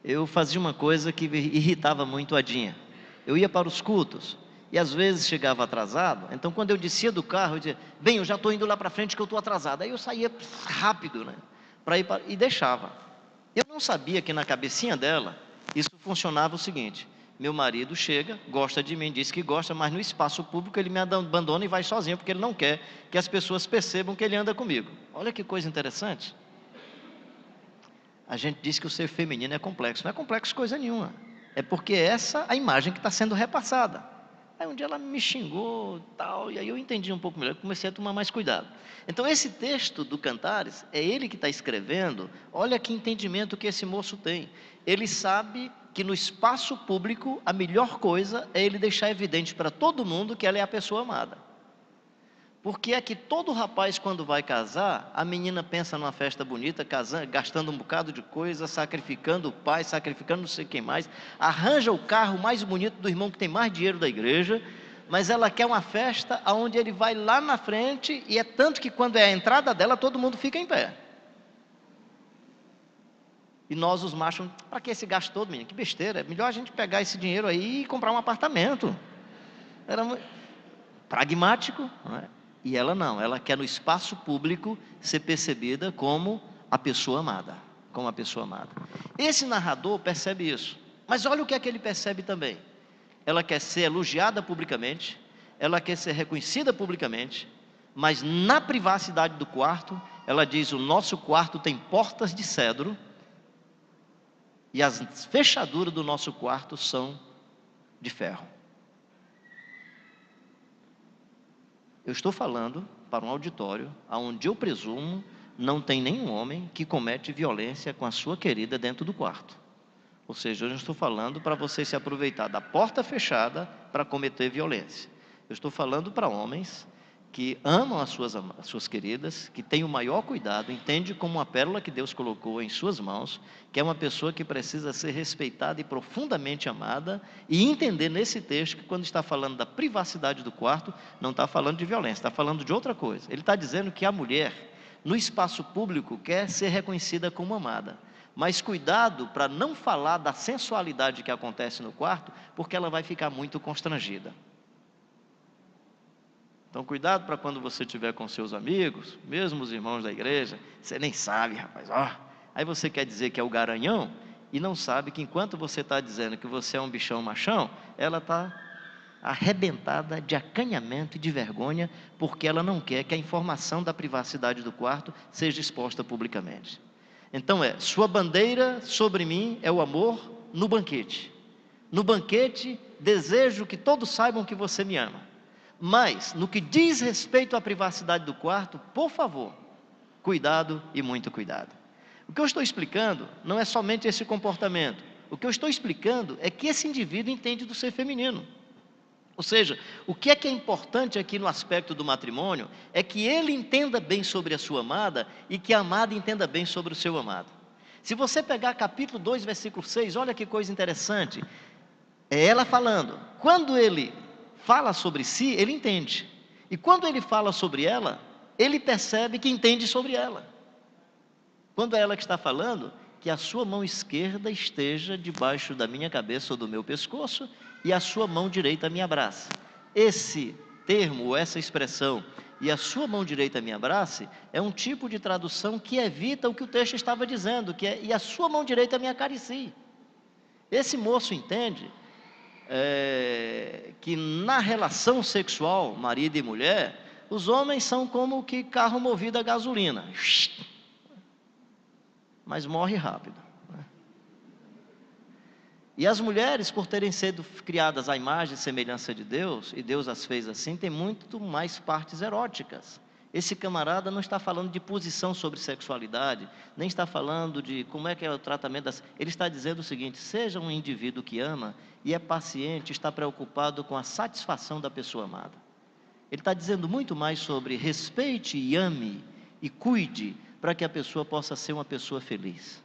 Eu fazia uma coisa que irritava muito a Dinha. Eu ia para os cultos e às vezes chegava atrasado. Então quando eu descia do carro, eu dizia, bem, eu já estou indo lá para frente que eu estou atrasado. Aí eu saía rápido, né, e deixava. Eu não sabia que na cabecinha dela, isso funcionava o seguinte: meu marido chega, gosta de mim, diz que gosta, mas no espaço público ele me abandona e vai sozinho, porque ele não quer que as pessoas percebam que ele anda comigo. Olha que coisa interessante. A gente diz que o ser feminino é complexo. Não é complexo coisa nenhuma. É porque essa é a imagem que está sendo repassada. Aí um dia ela me xingou tal, e aí eu entendi um pouco melhor, comecei a tomar mais cuidado. Então esse texto do Cantares, é ele que está escrevendo. Olha que entendimento que esse moço tem. Ele sabe que no espaço público a melhor coisa é ele deixar evidente para todo mundo que ela é a pessoa amada. Porque é que todo rapaz, quando vai casar, a menina pensa numa festa bonita, casando, gastando um bocado de coisa, sacrificando o pai, sacrificando não sei quem mais, arranja o carro mais bonito do irmão que tem mais dinheiro da igreja, mas ela quer uma festa onde ele vai lá na frente, e é tanto que quando é a entrada dela, todo mundo fica em pé. E nós, os machos, para que esse gasto todo, menino? Que besteira, é melhor a gente pegar esse dinheiro aí e comprar um apartamento. Era muito pragmático, não é? E ela não, ela quer no espaço público ser percebida como a pessoa amada, como a pessoa amada. Esse narrador percebe isso, mas olha o que é que ele percebe também. Ela quer ser elogiada publicamente, ela quer ser reconhecida publicamente, mas na privacidade do quarto, ela diz, o nosso quarto tem portas de cedro, e as fechaduras do nosso quarto são de ferro. Eu estou falando para um auditório onde eu presumo não tem nenhum homem que comete violência com a sua querida dentro do quarto. Ou seja, eu não estou falando para você se aproveitar da porta fechada para cometer violência. Eu estou falando para homens que amam as suas queridas, que têm o maior cuidado, entende como uma pérola que Deus colocou em suas mãos, que é uma pessoa que precisa ser respeitada e profundamente amada, e entender nesse texto que quando está falando da privacidade do quarto, não está falando de violência, está falando de outra coisa. Ele está dizendo que a mulher, no espaço público, quer ser reconhecida como amada, mas cuidado para não falar da sensualidade que acontece no quarto, porque ela vai ficar muito constrangida. Então, cuidado para quando você estiver com seus amigos, mesmo os irmãos da igreja, você nem sabe, rapaz, aí você quer dizer que é o garanhão, e não sabe que enquanto você está dizendo que você é um bichão machão, ela está arrebentada de acanhamento e de vergonha, porque ela não quer que a informação da privacidade do quarto seja exposta publicamente. Então sua bandeira sobre mim é o amor no banquete. No banquete, desejo que todos saibam que você me ama. Mas, no que diz respeito à privacidade do quarto, por favor, cuidado e muito cuidado. O que eu estou explicando não é somente esse comportamento. O que eu estou explicando é que esse indivíduo entende do ser feminino. Ou seja, o que é importante aqui no aspecto do matrimônio é que ele entenda bem sobre a sua amada e que a amada entenda bem sobre o seu amado. Se você pegar capítulo 2, versículo 6, olha que coisa interessante. É ela falando. Quando ele fala sobre si, ele entende. E quando ele fala sobre ela, ele percebe que entende sobre ela. Quando é ela que está falando, que a sua mão esquerda esteja debaixo da minha cabeça ou do meu pescoço e a sua mão direita me abrace. Esse termo, essa expressão, e a sua mão direita me abrace, é um tipo de tradução que evita o que o texto estava dizendo, que é, e a sua mão direita me acaricie. Esse moço entende que na relação sexual, marido e mulher, os homens são como que carro movido a gasolina, mas morre rápido. E as mulheres, por terem sido criadas à imagem e semelhança de Deus, e Deus as fez assim, tem muito mais partes eróticas. Esse camarada não está falando de posição sobre sexualidade, nem está falando de como é que é o tratamento das... Ele está dizendo o seguinte: seja um indivíduo que ama e é paciente, está preocupado com a satisfação da pessoa amada. Ele está dizendo muito mais sobre respeite e ame e cuide para que a pessoa possa ser uma pessoa feliz.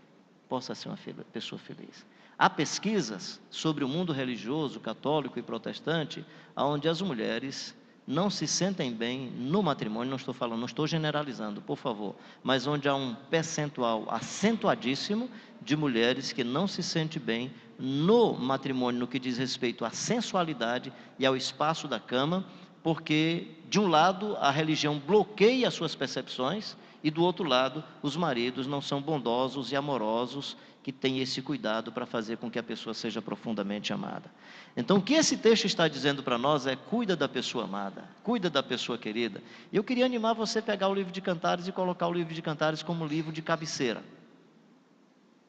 Possa ser uma pessoa feliz. Há pesquisas sobre o mundo religioso, católico e protestante, onde as mulheres não se sentem bem no matrimônio, não estou generalizando, por favor, mas onde há um percentual acentuadíssimo de mulheres que não se sentem bem no matrimônio, no que diz respeito à sensualidade e ao espaço da cama, porque, de um lado, a religião bloqueia as suas percepções, e do outro lado, os maridos não são bondosos e amorosos, que têm esse cuidado para fazer com que a pessoa seja profundamente amada. Então, o que esse texto está dizendo para nós é: cuida da pessoa amada, cuida da pessoa querida. E eu queria animar você a pegar o livro de Cantares e colocar o livro de Cantares como livro de cabeceira.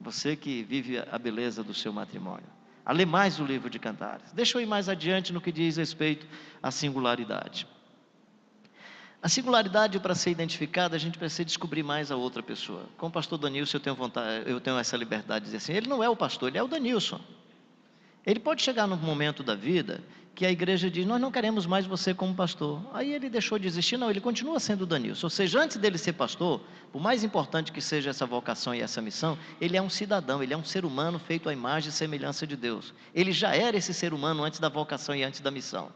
Você que vive a beleza do seu matrimônio, a ler mais o livro de Cantares. Deixa eu ir mais adiante no que diz respeito à singularidade. A singularidade, para ser identificada, a gente precisa descobrir mais a outra pessoa. Com o pastor Danilson eu tenho essa liberdade de dizer assim: ele não é o pastor, ele é o Danilson. Ele pode chegar num momento da vida que a igreja diz: nós não queremos mais você como pastor. Aí ele deixou de existir? Não, ele continua sendo o Danilson. Ou seja, antes dele ser pastor, por mais importante que seja essa vocação e essa missão, ele é um cidadão, ele é um ser humano feito à imagem e semelhança de Deus. Ele já era esse ser humano antes da vocação e antes da missão.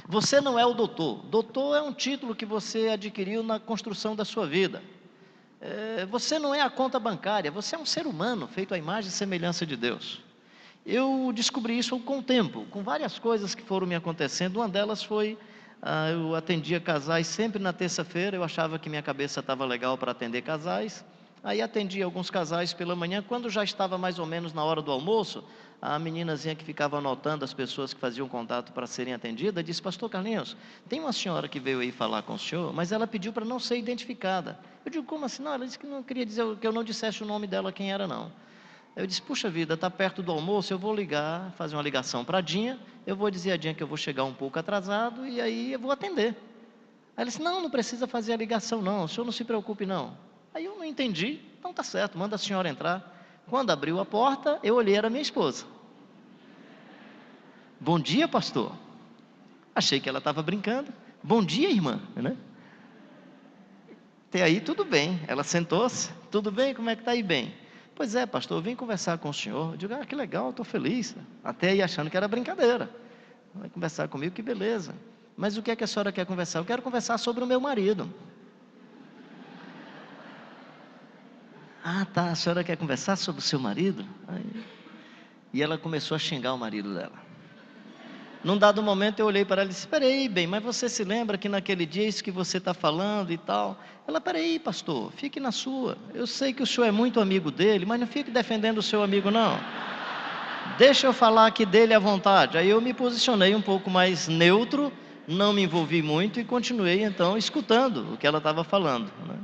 Você não é o doutor. Doutor é um título que você adquiriu na construção da sua vida. Você não é a conta bancária, você é um ser humano feito à imagem e semelhança de Deus. Eu descobri isso com o tempo, com várias coisas que foram me acontecendo. Uma delas foi, eu atendia casais sempre na terça-feira, eu achava que minha cabeça estava legal para atender casais. Aí atendi alguns casais pela manhã. Quando já estava mais ou menos na hora do almoço, a meninazinha que ficava anotando as pessoas que faziam contato para serem atendidas, disse: pastor Carlinhos, tem uma senhora que veio aí falar com o senhor, mas ela pediu para não ser identificada. Eu digo: como assim? Não, ela disse que não queria dizer, que eu não dissesse o nome dela, quem era não. Eu disse: puxa vida, está perto do almoço, eu vou ligar, fazer uma ligação para a Dinha, eu vou dizer a Dinha que eu vou chegar um pouco atrasado e aí eu vou atender. Aí ela disse: não precisa fazer a ligação não, o senhor não se preocupe não. Aí eu não entendi. Então tá certo, manda a senhora entrar. Quando abriu a porta, eu olhei, era minha esposa. Bom dia, pastor. Achei que ela estava brincando. Bom dia, irmã, né? Até aí tudo bem. Ela sentou-se. Tudo bem? Como é que está aí? Bem. Pois é, pastor, eu vim conversar com o senhor. Eu digo: que legal, estou feliz. Até aí achando que era brincadeira. Vai conversar comigo, que beleza. Mas o que é que a senhora quer conversar? Eu quero conversar sobre o meu marido. Ah, tá, a senhora quer conversar sobre o seu marido? Aí... E ela começou a xingar o marido dela. Num dado momento eu olhei para ela e disse: peraí, bem, mas você se lembra que naquele dia isso que você está falando e tal? Ela: peraí, pastor, fique na sua. Eu sei que o senhor é muito amigo dele, mas não fique defendendo o seu amigo não. Deixa eu falar aqui dele à vontade. Aí eu me posicionei um pouco mais neutro, não me envolvi muito e continuei então escutando o que ela estava falando, né?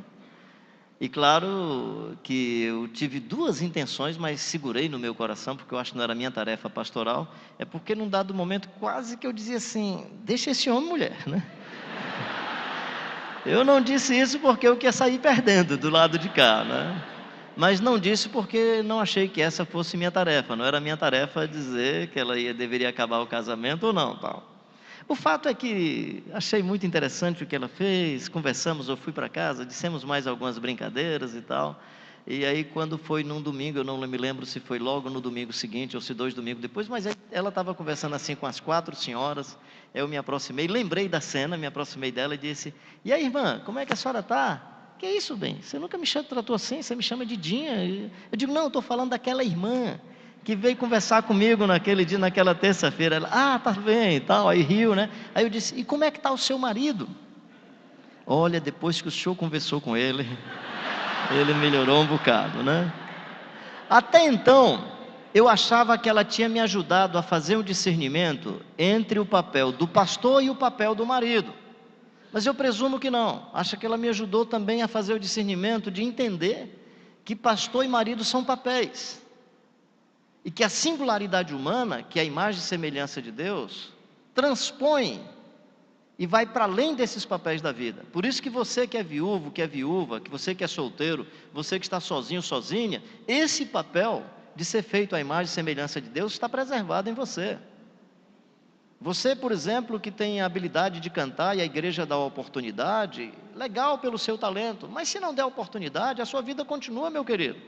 E claro que eu tive duas intenções, mas segurei no meu coração, porque eu acho que não era minha tarefa pastoral. É porque num dado momento quase que eu dizia assim: deixa esse homem, mulher, né? Eu não disse isso porque eu queria sair perdendo do lado de cá, né? Mas não disse porque não achei que essa fosse minha tarefa. Não era minha tarefa dizer que ela deveria acabar o casamento ou não, tal. O fato é que achei muito interessante o que ela fez, conversamos, eu fui para casa, dissemos mais algumas brincadeiras e tal. E aí quando foi num domingo, eu não me lembro se foi logo no domingo seguinte ou se 2 domingos depois, mas ela estava conversando assim com as 4 senhoras, eu me aproximei, lembrei da cena, me aproximei dela e disse: e aí, irmã, como é que a senhora está? Que isso, bem, você nunca me tratou assim, você me chama de Dinha. Eu digo: não, eu estou falando daquela irmã que veio conversar comigo naquele dia, naquela terça-feira. Ela: tá bem e tal, aí riu, né? Aí eu disse: e como é que está o seu marido? Olha, depois que o senhor conversou com ele, ele melhorou um bocado, né? Até então, eu achava que ela tinha me ajudado a fazer um discernimento entre o papel do pastor e o papel do marido. Mas eu presumo que não. Acho que ela me ajudou também a fazer o discernimento de entender que pastor e marido são papéis. E que a singularidade humana, que é a imagem e semelhança de Deus, transpõe e vai para além desses papéis da vida. Por isso que você que é viúvo, que é viúva, que você que é solteiro, você que está sozinho, sozinha, esse papel de ser feito à imagem e semelhança de Deus está preservado em você. Você, por exemplo, que tem a habilidade de cantar e a igreja dá a oportunidade, legal pelo seu talento, mas se não der oportunidade, a sua vida continua, meu querido.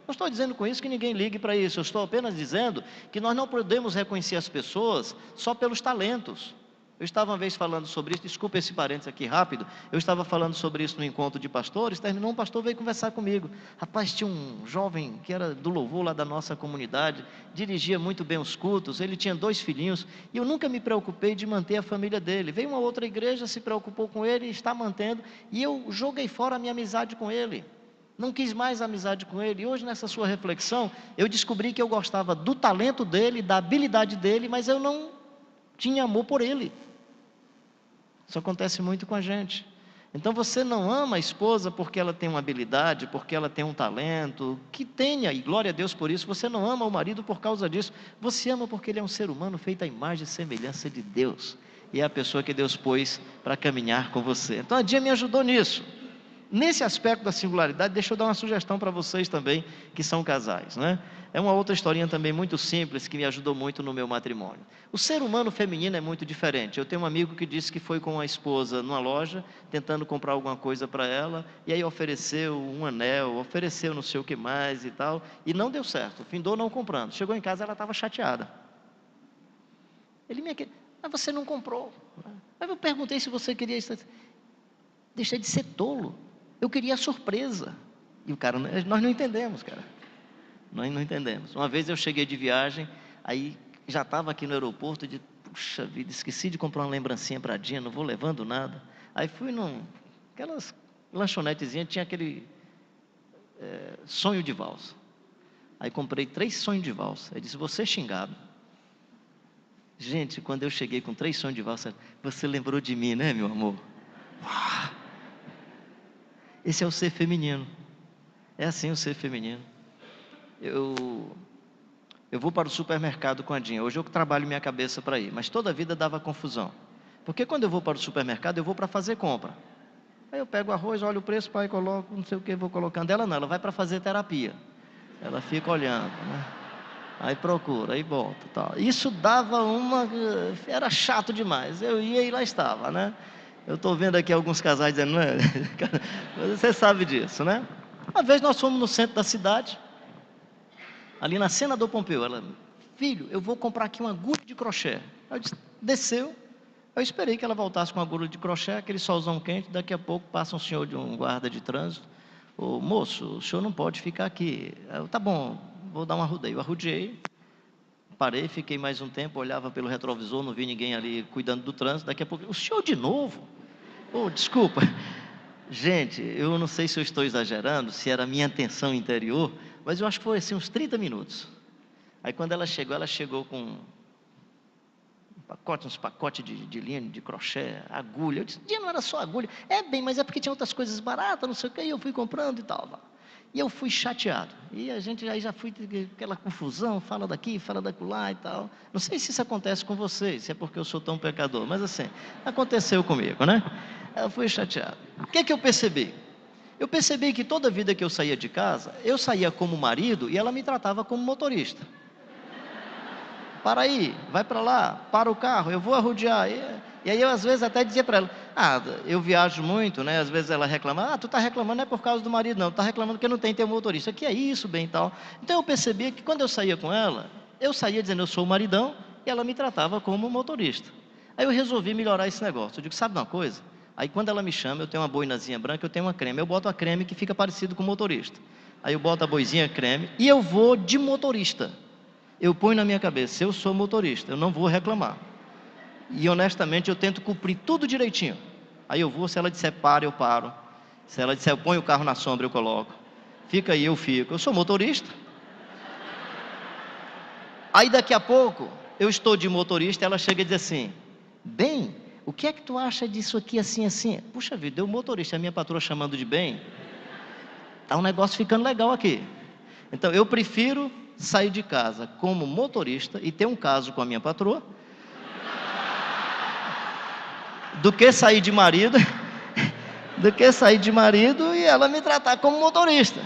Não estou dizendo com isso que ninguém ligue para isso, eu estou apenas dizendo que nós não podemos reconhecer as pessoas só pelos talentos. Eu estava uma vez falando sobre isso, desculpa esse parênteses aqui rápido, eu estava falando sobre isso no encontro de pastores, terminou, um pastor veio conversar comigo. Rapaz, tinha um jovem que era do louvor lá da nossa comunidade, dirigia muito bem os cultos, ele tinha 2 filhinhos, e eu nunca me preocupei de manter a família dele. Veio uma outra igreja, se preocupou com ele, está mantendo, e eu joguei fora a minha amizade com ele. Não quis mais amizade com ele. E hoje, nessa sua reflexão, eu descobri que eu gostava do talento dele, da habilidade dele, mas eu não tinha amor por ele. Isso acontece muito com a gente. Então você não ama a esposa porque ela tem uma habilidade, porque ela tem um talento, que tenha, e glória a Deus por isso. Você não ama o marido por causa disso. Você ama porque ele é um ser humano feito à imagem e semelhança de Deus. E é a pessoa que Deus pôs para caminhar com você. Então a Dinha me ajudou nisso. Nesse aspecto da singularidade, deixa eu dar uma sugestão para vocês também, que são casais, né? É uma outra historinha também muito simples, que me ajudou muito no meu matrimônio. O ser humano feminino é muito diferente. Eu tenho um amigo que disse que foi com a esposa numa loja, tentando comprar alguma coisa para ela, e aí ofereceu um anel, ofereceu não sei o que mais e tal, e não deu certo, findou não comprando. Chegou em casa, ela estava chateada. Ele me... mas você não comprou. Aí eu perguntei se você queria isso. Deixa de ser tolo. Eu queria a surpresa. E o cara, nós não entendemos, cara. Nós não entendemos. Uma vez eu cheguei de viagem, aí já estava aqui no aeroporto, de puxa vida, esqueci de comprar uma lembrancinha para a Dinha, não vou levando nada. Aí fui aquelas lanchonetezinhas, tinha aquele sonho de valsa. Aí comprei 3 sonhos de valsa. Aí disse: você xingado. Gente, quando eu cheguei com 3 sonhos de valsa, você lembrou de mim, né, meu amor? Uau! Esse é o ser feminino. É assim o ser feminino. Eu vou para o supermercado com a Dinha. Hoje eu trabalho minha cabeça para ir, mas toda a vida dava confusão. Porque quando eu vou para o supermercado, eu vou para fazer compra. Aí eu pego arroz, olho o preço, pai, coloco, não sei o que, vou colocando. Ela não, ela vai para fazer terapia. Ela fica olhando, né? Aí procura, aí volta, tal. Isso dava era chato demais. Eu ia e lá estava, né? Eu estou vendo aqui alguns casais dizendo, não é? Você sabe disso, né? Uma vez nós fomos no centro da cidade, ali na Senador Pompeu. Ela: filho, eu vou comprar aqui uma agulha de crochê. Eu disse, desceu. Eu esperei que ela voltasse com a agulha de crochê, aquele solzão quente. Daqui a pouco passa um senhor de um guarda de trânsito: ô moço, o senhor não pode ficar aqui. Eu: tá bom, vou dar uma arrudeio. Eu arrudeei, parei, fiquei mais um tempo, olhava pelo retrovisor, não vi ninguém ali cuidando do trânsito. Daqui a pouco: o senhor de novo? Oh, desculpa. Gente, eu não sei se eu estou exagerando, se era a minha atenção interior, mas eu acho que foi assim uns 30 minutos. Aí quando ela chegou com uns pacotes de linha, de crochê, agulha. Eu disse: não era só agulha. É bem, mas é porque tinha outras coisas baratas, não sei o que, e eu fui comprando e tal. E eu fui chateado. E a gente aí já foi aquela confusão, fala daqui, fala daquela e tal. Não sei se isso acontece com vocês, se é porque eu sou tão pecador, mas assim, aconteceu comigo, né? Eu fui chateado. O que é que eu percebi? Eu percebi que toda vida que eu saía de casa, eu saía como marido e ela me tratava como motorista. para aí, vai para lá, para o carro, eu vou arrodear. E aí eu às vezes até dizia para ela, eu viajo muito, né? Às vezes ela reclama, tu está reclamando não é por causa do marido não, tu está reclamando porque não tem teu motorista, que é isso, bem e tal. Então eu percebia que quando eu saía com ela, eu saía dizendo eu sou o maridão, e ela me tratava como motorista. Aí eu resolvi melhorar esse negócio, eu digo, sabe uma coisa? Aí quando ela me chama, eu tenho uma boinazinha branca, eu tenho uma creme, eu boto a creme que fica parecido com o motorista. Aí eu boto a boizinha creme, e eu vou de motorista. Eu ponho na minha cabeça, eu sou motorista, eu não vou reclamar. E honestamente eu tento cumprir tudo direitinho. Aí eu vou, se ela disser para, eu paro. Se ela disser eu ponho o carro na sombra, eu coloco. Fica aí, eu fico. Eu sou motorista. Aí daqui a pouco, eu estou de motorista, ela chega e diz assim, bem, o que é que tu acha disso aqui assim, assim? Puxa vida, eu motorista, a minha patroa chamando de bem, tá um negócio ficando legal aqui. Então eu prefiro sair de casa como motorista e ter um caso com a minha patroa, do que sair de marido, e ela me tratar como motorista.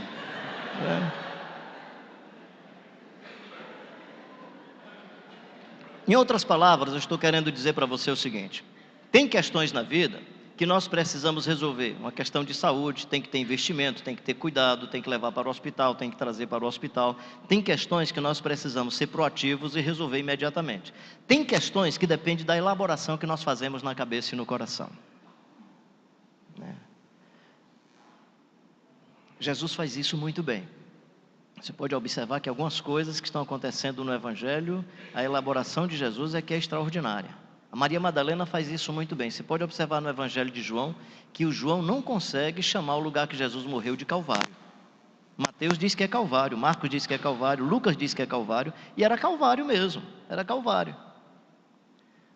Em outras palavras, eu estou querendo dizer para você o seguinte, tem questões na vida que nós precisamos resolver, uma questão de saúde, tem que ter investimento, tem que ter cuidado, tem que levar para o hospital, tem que trazer para o hospital, tem questões que nós precisamos ser proativos e resolver imediatamente, tem questões que dependem da elaboração que nós fazemos na cabeça e no coração. Jesus faz isso muito bem. Você pode observar que algumas coisas que estão acontecendo no Evangelho, a elaboração de Jesus é que é extraordinária. A Maria Madalena faz isso muito bem. Você pode observar no Evangelho de João, que o João não consegue chamar o lugar que Jesus morreu de Calvário. Mateus diz que é Calvário, Marcos diz que é Calvário, Lucas diz que é Calvário, e era Calvário mesmo, era Calvário.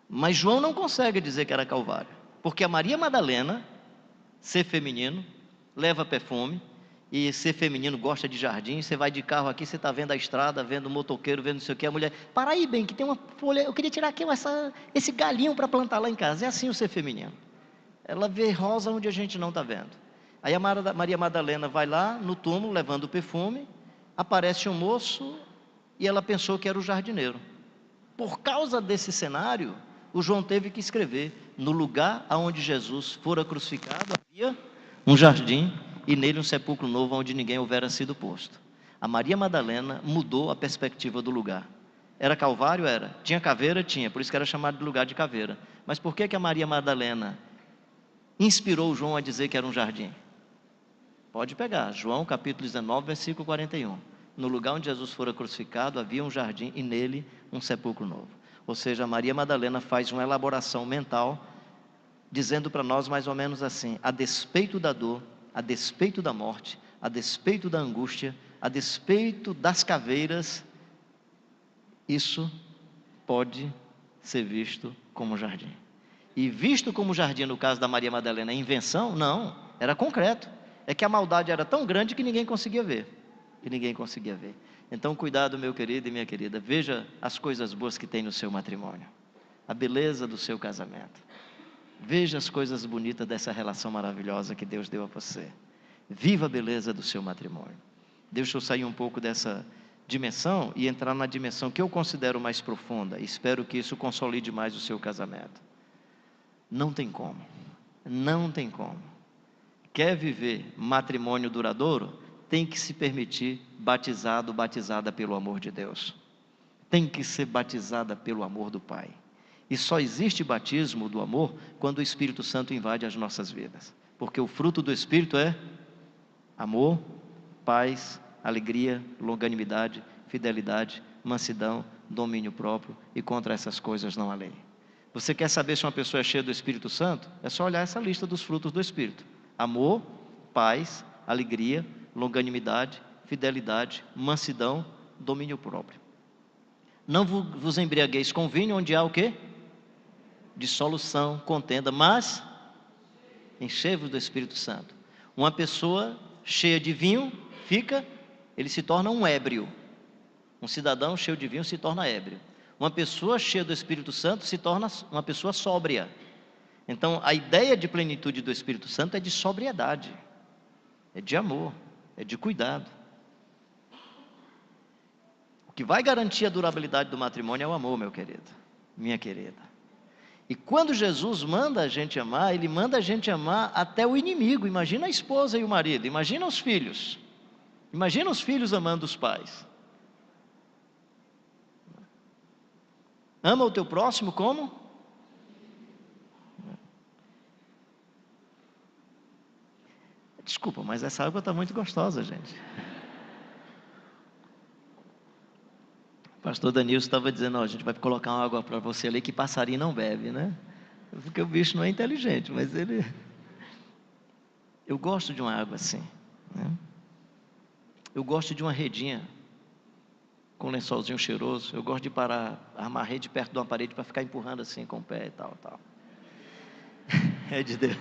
Mas João não consegue dizer que era Calvário, porque a Maria Madalena, ser feminino, leva perfume, e ser feminino gosta de jardim, você vai de carro aqui, você está vendo a estrada, vendo o motoqueiro, vendo não sei o que, a mulher, para aí bem, que tem uma folha, eu queria tirar aqui esse galinho para plantar lá em casa, é assim o ser feminino, ela vê rosa onde a gente não está vendo. Aí a Maria Madalena vai lá no túmulo, levando o perfume, aparece um moço, e ela pensou que era o jardineiro. Por causa desse cenário, o João teve que escrever, no lugar onde Jesus fora crucificado, havia um jardim, e nele um sepulcro novo onde ninguém houvera sido posto. A Maria Madalena mudou a perspectiva do lugar. Era Calvário? Era. Tinha caveira? Tinha, por isso que era chamado de lugar de caveira. Mas por que a Maria Madalena inspirou João a dizer que era um jardim? Pode pegar, João capítulo 19, versículo 41. No lugar onde Jesus fora crucificado, havia um jardim e nele um sepulcro novo. Ou seja, a Maria Madalena faz uma elaboração mental, dizendo para nós mais ou menos assim, a despeito da dor, a despeito da morte, a despeito da angústia, a despeito das caveiras, isso pode ser visto como jardim. E visto como jardim no caso da Maria Madalena é invenção? Não, era concreto. É que a maldade era tão grande que ninguém conseguia ver. Então cuidado, meu querido e minha querida, veja as coisas boas que tem no seu matrimônio, a beleza do seu casamento. Veja as coisas bonitas dessa relação maravilhosa que Deus deu a você. Viva a beleza do seu matrimônio. Deixa eu sair um pouco dessa dimensão e entrar na dimensão que eu considero mais profunda. Espero que isso consolide mais o seu casamento. Não tem como. Quer viver matrimônio duradouro? Tem que se permitir batizada pelo amor de Deus. Tem que ser batizada pelo amor do Pai. E só existe batismo do amor quando o Espírito Santo invade as nossas vidas. Porque o fruto do Espírito é amor, paz, alegria, longanimidade, fidelidade, mansidão, domínio próprio, e contra essas coisas não há lei. Você quer saber se uma pessoa é cheia do Espírito Santo? É só olhar essa lista dos frutos do Espírito. Amor, paz, alegria, longanimidade, fidelidade, mansidão, domínio próprio. Não vos embriagueis com vinho, onde há o quê? Dissolução, contenda, mas enchei-vos do Espírito Santo. Uma pessoa cheia de vinho, ele se torna um ébrio. Um cidadão cheio de vinho se torna ébrio. Uma pessoa cheia do Espírito Santo se torna uma pessoa sóbria. Então, a ideia de plenitude do Espírito Santo é de sobriedade, é de amor, é de cuidado. O que vai garantir a durabilidade do matrimônio é o amor, meu querido, minha querida. E quando Jesus manda a gente amar, Ele manda a gente amar até o inimigo. Imagina a esposa e o marido, imagina os filhos. Imagina os filhos amando os pais. Ama o teu próximo como? Desculpa, mas essa água está muito gostosa, gente. O pastor Danilson estava dizendo, ó, a gente vai colocar uma água para você ali que passarinho não bebe, né? Porque o bicho não é inteligente, mas ele... Eu gosto de uma água assim, né? Eu gosto de uma redinha com um lençolzinho cheiroso. Eu gosto de armar a rede perto de uma parede para ficar empurrando assim com o pé e tal. É de Deus.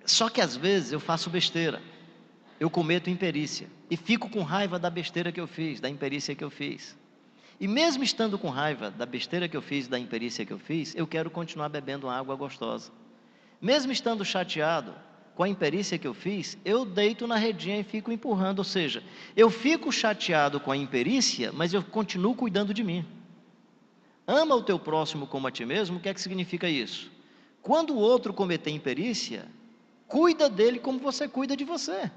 Só que às vezes eu faço besteira, eu cometo imperícia e fico com raiva da besteira que eu fiz, da imperícia que eu fiz. E mesmo estando com raiva da besteira que eu fiz, da imperícia que eu fiz, eu quero continuar bebendo uma água gostosa. Mesmo estando chateado com a imperícia que eu fiz, eu deito na redinha e fico empurrando. Ou seja, eu fico chateado com a imperícia, mas eu continuo cuidando de mim. Ama o teu próximo como a ti mesmo. O que é que significa isso? Quando o outro cometer imperícia, cuida dele como você cuida de você.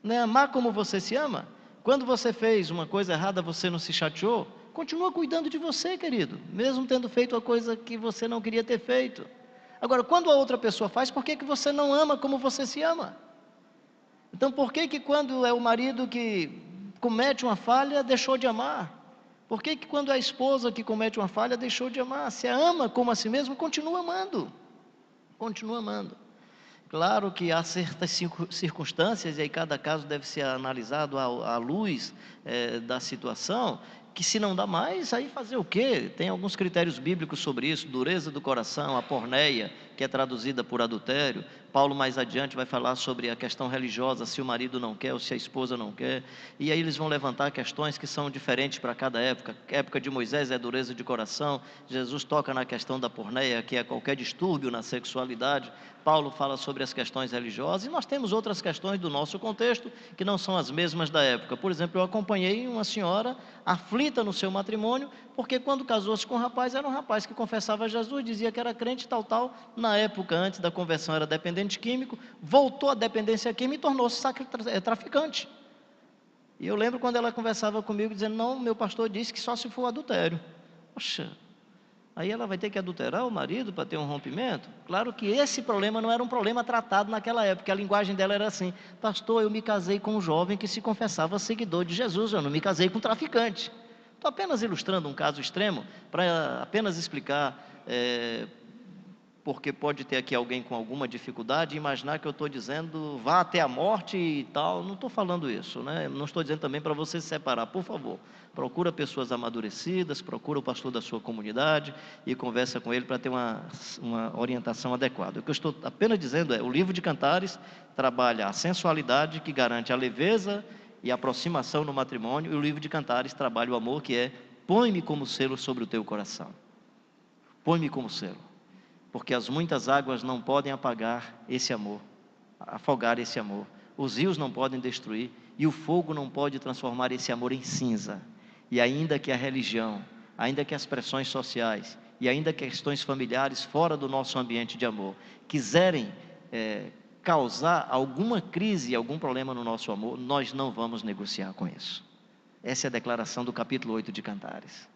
Não é amar como você se ama? Quando você fez uma coisa errada, você não se chateou? Continua cuidando de você, querido, mesmo tendo feito a coisa que você não queria ter feito. Agora, quando a outra pessoa faz, por que você não ama como você se ama? Então, por que quando é o marido que comete uma falha, deixou de amar? Por que quando é a esposa que comete uma falha, deixou de amar? Se ama como a si mesmo, continua amando. Continua amando. Claro que há certas circunstâncias, e aí cada caso deve ser analisado à luz da situação, que se não dá mais, aí fazer o quê? Tem alguns critérios bíblicos sobre isso, dureza do coração, a porneia, que é traduzida por adultério. Paulo mais adiante vai falar sobre a questão religiosa, se o marido não quer ou se a esposa não quer, e aí eles vão levantar questões que são diferentes para cada época. A época de Moisés é dureza de coração, Jesus toca na questão da porneia, que é qualquer distúrbio na sexualidade. Paulo fala sobre as questões religiosas, e nós temos outras questões do nosso contexto, que não são as mesmas da época. Por exemplo, eu acompanhei uma senhora aflita no seu matrimônio, porque quando casou-se com um rapaz, era um rapaz que confessava Jesus, dizia que era crente tal, na época antes da conversão era dependente químico, voltou à dependência química e tornou-se traficante. E eu lembro quando ela conversava comigo, dizendo, não, meu pastor disse que só se for adultério. Poxa, aí ela vai ter que adulterar o marido para ter um rompimento? Claro que esse problema não era um problema tratado naquela época, a linguagem dela era assim, pastor, eu me casei com um jovem que se confessava seguidor de Jesus, eu não me casei com um traficante. Estou apenas ilustrando um caso extremo, para apenas explicar, porque pode ter aqui alguém com alguma dificuldade, imaginar que eu estou dizendo, vá até a morte e tal, não estou falando isso, né? Não estou dizendo também para você se separar, por favor, procura pessoas amadurecidas, procura o pastor da sua comunidade e conversa com ele para ter uma orientação adequada. O que eu estou apenas dizendo é, o livro de Cantares trabalha a sensualidade que garante a leveza e a aproximação no matrimônio, e o livro de Cantares trabalha o amor que é, põe-me como selo sobre o teu coração, põe-me como selo. Porque as muitas águas não podem apagar esse amor, afogar esse amor. Os rios não podem destruir, e o fogo não pode transformar esse amor em cinza. E ainda que a religião, ainda que as pressões sociais, e ainda que questões familiares fora do nosso ambiente de amor, quiserem causar alguma crise, algum problema no nosso amor, nós não vamos negociar com isso. Essa é a declaração do capítulo 8 de Cantares.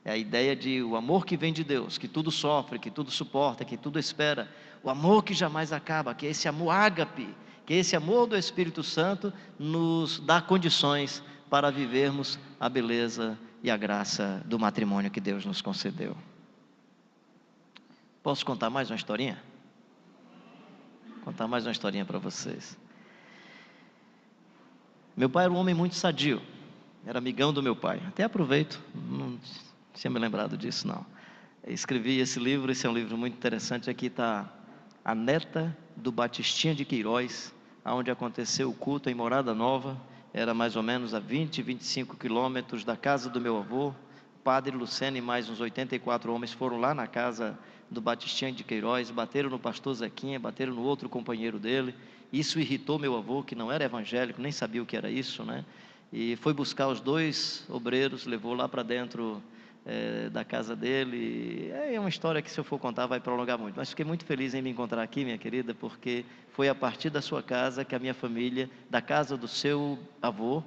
É a ideia de o amor que vem de Deus, que tudo sofre, que tudo suporta, que tudo espera. O amor que jamais acaba, que é esse amor ágape, que é esse amor do Espírito Santo, nos dá condições para vivermos a beleza e a graça do matrimônio que Deus nos concedeu. Posso contar mais uma historinha? Contar mais uma historinha para vocês. Meu pai era um homem muito sadio, era amigão do meu pai. Até aproveito, não tinha me lembrado disso, não. Eu escrevi esse livro, esse é um livro muito interessante. Aqui está a neta do Batistinha de Queiroz, onde aconteceu o culto em Morada Nova. Era mais ou menos a 25 quilômetros da casa do meu avô. Padre Luceno e mais uns 84 homens foram lá na casa do Batistinha de Queiroz, bateram no pastor Zequinha, bateram no outro companheiro dele. Isso irritou meu avô, que não era evangélico, nem sabia o que era isso, né? e foi buscar os 2 obreiros, levou lá para dentro da casa dele. É uma história que, se eu for contar, vai prolongar muito, mas fiquei muito feliz em lhe encontrar aqui, minha querida, porque foi a partir da sua casa que a minha família, da casa do seu avô,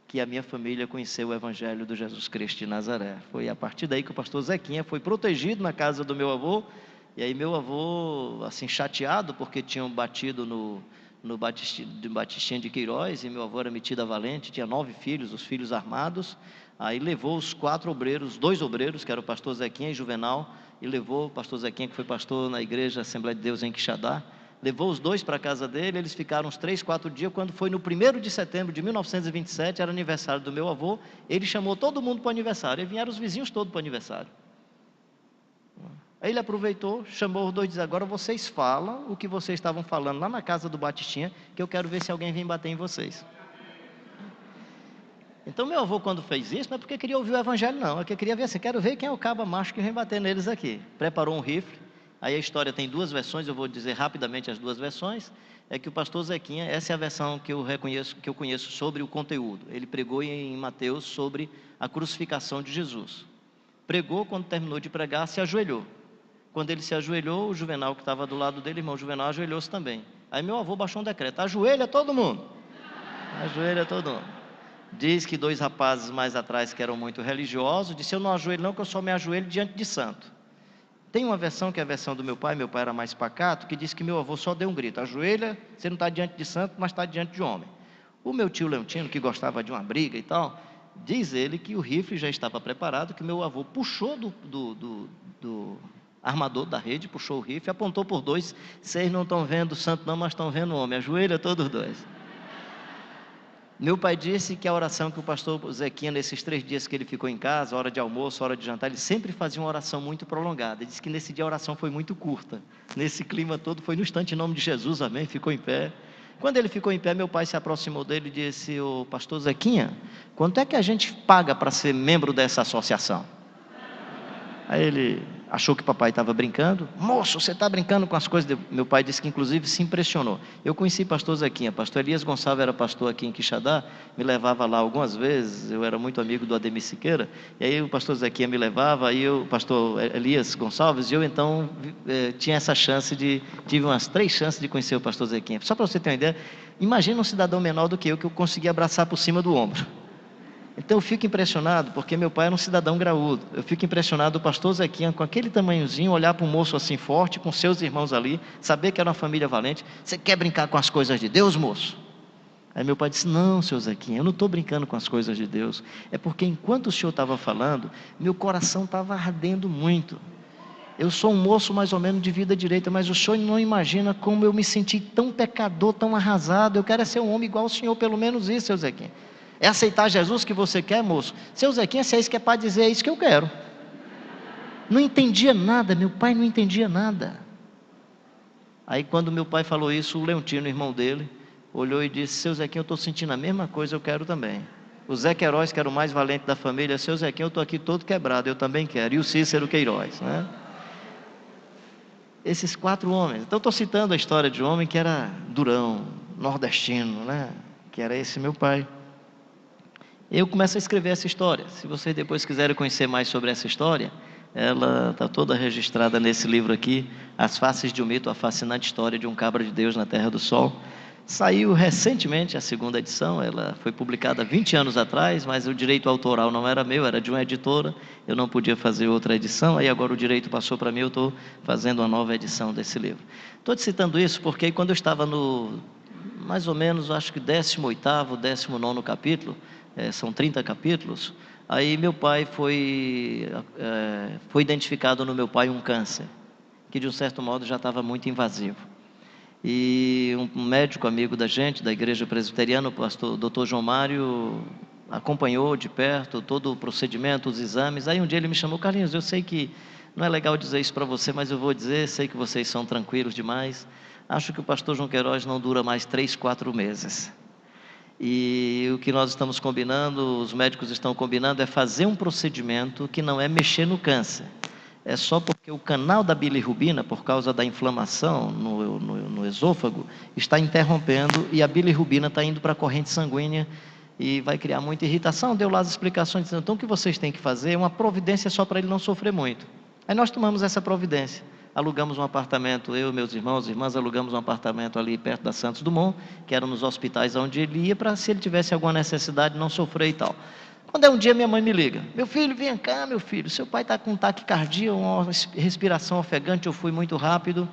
que a minha família conheceu o Evangelho do Jesus Cristo de Nazaré. Foi a partir daí que o pastor Zequinha foi protegido na casa do meu avô, e aí meu avô, assim, chateado, porque tinham batido no Batistinha de Queiroz, e meu avô era metido a valente, tinha 9 filhos, os filhos armados. Aí levou os 4 obreiros, 2 obreiros, que eram o pastor Zequinha e Juvenal, e levou o pastor Zequinha, que foi pastor na igreja Assembleia de Deus em Quixadá, levou os 2 para a casa dele. Eles ficaram uns 3, 4 dias. Quando foi no 1º de setembro de 1927, era aniversário do meu avô, ele chamou todo mundo para o aniversário, e vieram os vizinhos todos para o aniversário. Aí ele aproveitou, chamou os 2 e disse: agora vocês falam o que vocês estavam falando lá na casa do Batistinha, que eu quero ver se alguém vem bater em vocês. Então meu avô, quando fez isso, não é porque queria ouvir o Evangelho, não, é porque queria ver assim, quero ver quem é o caba macho que vem bater neles aqui. Preparou um rifle. Aí a história tem 2 versões, eu vou dizer rapidamente as 2 versões. É que o pastor Zequinha, essa é a versão que eu conheço sobre o conteúdo. Ele pregou em Mateus sobre a crucificação de Jesus. Pregou, quando terminou de pregar, se ajoelhou. Quando ele se ajoelhou, o Juvenal, que estava do lado dele, irmão Juvenal, ajoelhou-se também. Aí meu avô baixou um decreto: ajoelha todo mundo. Ajoelha todo mundo. Diz que 2 rapazes mais atrás, que eram muito religiosos, disse: eu não ajoelho não, que eu só me ajoelho diante de santo. Tem uma versão, que é a versão do meu pai era mais pacato, que diz que meu avô só deu um grito: ajoelha, você não está diante de santo, mas está diante de homem. O meu tio Leontino, que gostava de uma briga e tal, diz ele que o rifle já estava preparado, que meu avô puxou do armador da rede, puxou o rifle, apontou por 2, vocês não estão vendo santo não, mas estão vendo homem, ajoelha todos 2. Meu pai disse que a oração que o pastor Zequinha, nesses 3 dias que ele ficou em casa, hora de almoço, hora de jantar, ele sempre fazia uma oração muito prolongada. Ele disse que nesse dia a oração foi muito curta. Nesse clima todo, foi no instante, em nome de Jesus, amém, ficou em pé. Quando ele ficou em pé, meu pai se aproximou dele e disse: ô pastor Zequinha, quanto é que a gente paga para ser membro dessa associação? Aí ele achou que o papai estava brincando. Moço, você está brincando com as coisas? Meu pai disse que inclusive se impressionou. Eu conheci pastor Zequinha, pastor Elias Gonçalves era pastor aqui em Quixadá, me levava lá algumas vezes, eu era muito amigo do Ademir Siqueira, e aí o pastor Zequinha me levava, aí o pastor Elias Gonçalves, e eu então tinha essa chance tive umas 3 chances de conhecer o pastor Zequinha. Só para você ter uma ideia, imagina um cidadão menor do que eu consegui abraçar por cima do ombro. Então eu fico impressionado, porque meu pai era um cidadão graúdo. Eu fico impressionado o pastor Zequinha, com aquele tamanhozinho, olhar para um moço assim forte, com seus irmãos ali, saber que era uma família valente. Você quer brincar com as coisas de Deus, moço? Aí meu pai disse: não, seu Zequinha, eu não estou brincando com as coisas de Deus. É porque enquanto o senhor estava falando, meu coração estava ardendo muito. Eu sou um moço mais ou menos de vida direita, mas o senhor não imagina como eu me senti tão pecador, tão arrasado. Eu quero ser um homem igual ao senhor, pelo menos isso, seu Zequinha. É aceitar Jesus que você quer, moço? Seu Zequinha, se é isso que é para dizer, é isso que eu quero. Não entendia nada, meu pai não entendia nada. Aí quando meu pai falou isso, o Leontino, irmão dele, olhou e disse: seu Zequinha, eu estou sentindo a mesma coisa, eu quero também. O Zé Queiroz, que era o mais valente da família: seu Zequinha, eu estou aqui todo quebrado, eu também quero. E o Cícero Queiroz, né? Esses 4 homens. Então estou citando a história de um homem que era durão, nordestino, né? Que era esse meu pai. Eu começo a escrever essa história. Se vocês depois quiserem conhecer mais sobre essa história, ela está toda registrada nesse livro aqui, As Faces de um Mito, a fascinante história de um cabra de Deus na Terra do Sol. Saiu recentemente a 2ª edição, ela foi publicada 20 anos atrás, mas o direito autoral não era meu, era de uma editora, eu não podia fazer outra edição, aí agora o direito passou para mim, eu estou fazendo uma nova edição desse livro. Estou te citando isso porque quando eu estava no, mais ou menos, acho que 18º, 19º capítulo, são 30 capítulos, aí meu pai foi identificado no meu pai um câncer, que de um certo modo já estava muito invasivo. E um médico amigo da gente, da igreja presbiteriana, o pastor Dr. João Mário, acompanhou de perto todo o procedimento, os exames. Aí um dia ele me chamou: Carlinhos, eu sei que não é legal dizer isso para você, mas eu vou dizer, sei que vocês são tranquilos demais, acho que o pastor João Queiroz não dura mais 3, 4 meses. E o que nós estamos combinando, os médicos estão combinando, é fazer um procedimento que não é mexer no câncer. É só porque o canal da bilirrubina, por causa da inflamação no esôfago, está interrompendo e a bilirrubina está indo para a corrente sanguínea e vai criar muita irritação. Deu lá as explicações, dizendo, então o que vocês têm que fazer é uma providência só para ele não sofrer muito. Aí nós tomamos essa providência, alugamos um apartamento, eu e meus irmãos e irmãs alugamos um apartamento ali perto da Santos Dumont, que era nos hospitais onde ele ia, para se ele tivesse alguma necessidade não sofrer e tal. Quando é um dia minha mãe me liga, meu filho, vem cá meu filho, seu pai está com taquicardia, uma respiração ofegante, eu fui muito rápido.